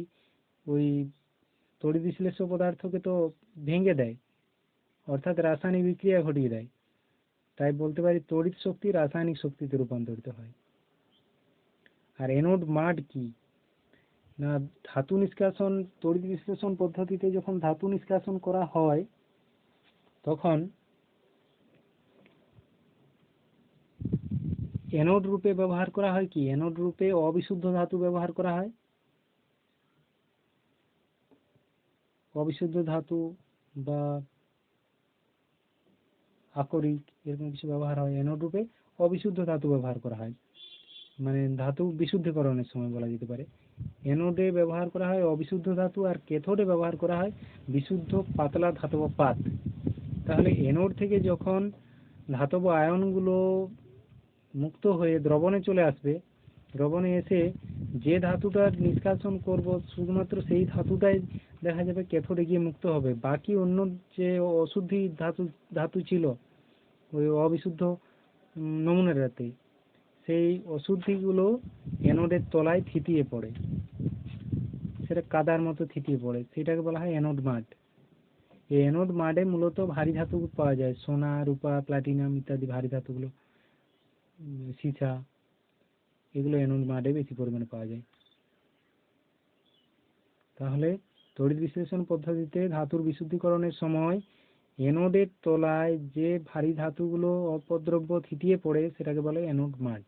ওই তড়িৎ বিশ্লেষ্য পদার্থকে তো ভেঙে দেয়, অর্থাৎ রাসায়নিক বিক্রিয়া ঘটিয়ে দেয়। তাই বলতে পারি তড়িৎ শক্তি রাসায়নিক শক্তিতে রূপান্তরিত হয়। আর অ্যানোড মাড কি না, ধাতু নিষ্কাশন, তড়িৎ বিশ্লেষণ পদ্ধতিতে যখন ধাতু নিষ্কাশন করা হয় তখন অ্যানোড রূপে ব্যবহার করা হয় কি, অ্যানোড রূপে অবিশুদ্ধ ধাতু ব্যবহার করা হয়। অবিশুদ্ধ ধাতু বা আকরিক এরকম কিছু ব্যবহার হয়, অ্যানোড রূপে অবিশুদ্ধ ধাতু ব্যবহার করা হয়, মানে ধাতু বিশুদ্ধীকরণের সময় বলা যেতে পারে। অ্যানোডে ব্যবহার করা হয় অবিশুদ্ধ ধাতু, আর ক্যাথোডে ব্যবহার করা হয় বিশুদ্ধ পাতলা ধাতব পাত। তাহলে অ্যানোড থেকে যখন ধাতব আয়নগুলো মুক্ত হয়ে দ্রবণে চলে আসবে, দ্রবণে এসে যে ধাতুটার নিষ্কাশন করব শুধুমাত্র সেই ধাতুটাই দেখা যাবে ক্যাথোডে গিয়ে মুক্ত হবে, বাকি অন্য যে অশুদ্ধি ধাতু ছিল ওই অবিশুদ্ধ নমুনাটাতে, সেই অশুদ্ধিগুলো অ্যানোডের তলায় থিতিয়ে পড়ে, সেটা কাদার মতো থিতিয়ে পড়ে, সেটাকে বলা হয় অ্যানোড মাড। এই অ্যানোড মাডে মূলত ভারী ধাতু পাওয়া যায়, সোনা, রূপা, প্লাটিনাম ইত্যাদি ভারী ধাতুগুলো, সীসা, এগুলো অ্যানোড মাডে বেশি পরিমাণে পাওয়া যায়। তাহলে তড়িৎ বিশ্লেষণ পদ্ধতিতে ধাতুর বিশুদ্ধীকরণের সময় অ্যানোডের তলায় যে ভারী ধাতুগুলো অপদ্রব্য থিতিয়ে পড়ে সেটাকে বলে অ্যানোড মাড।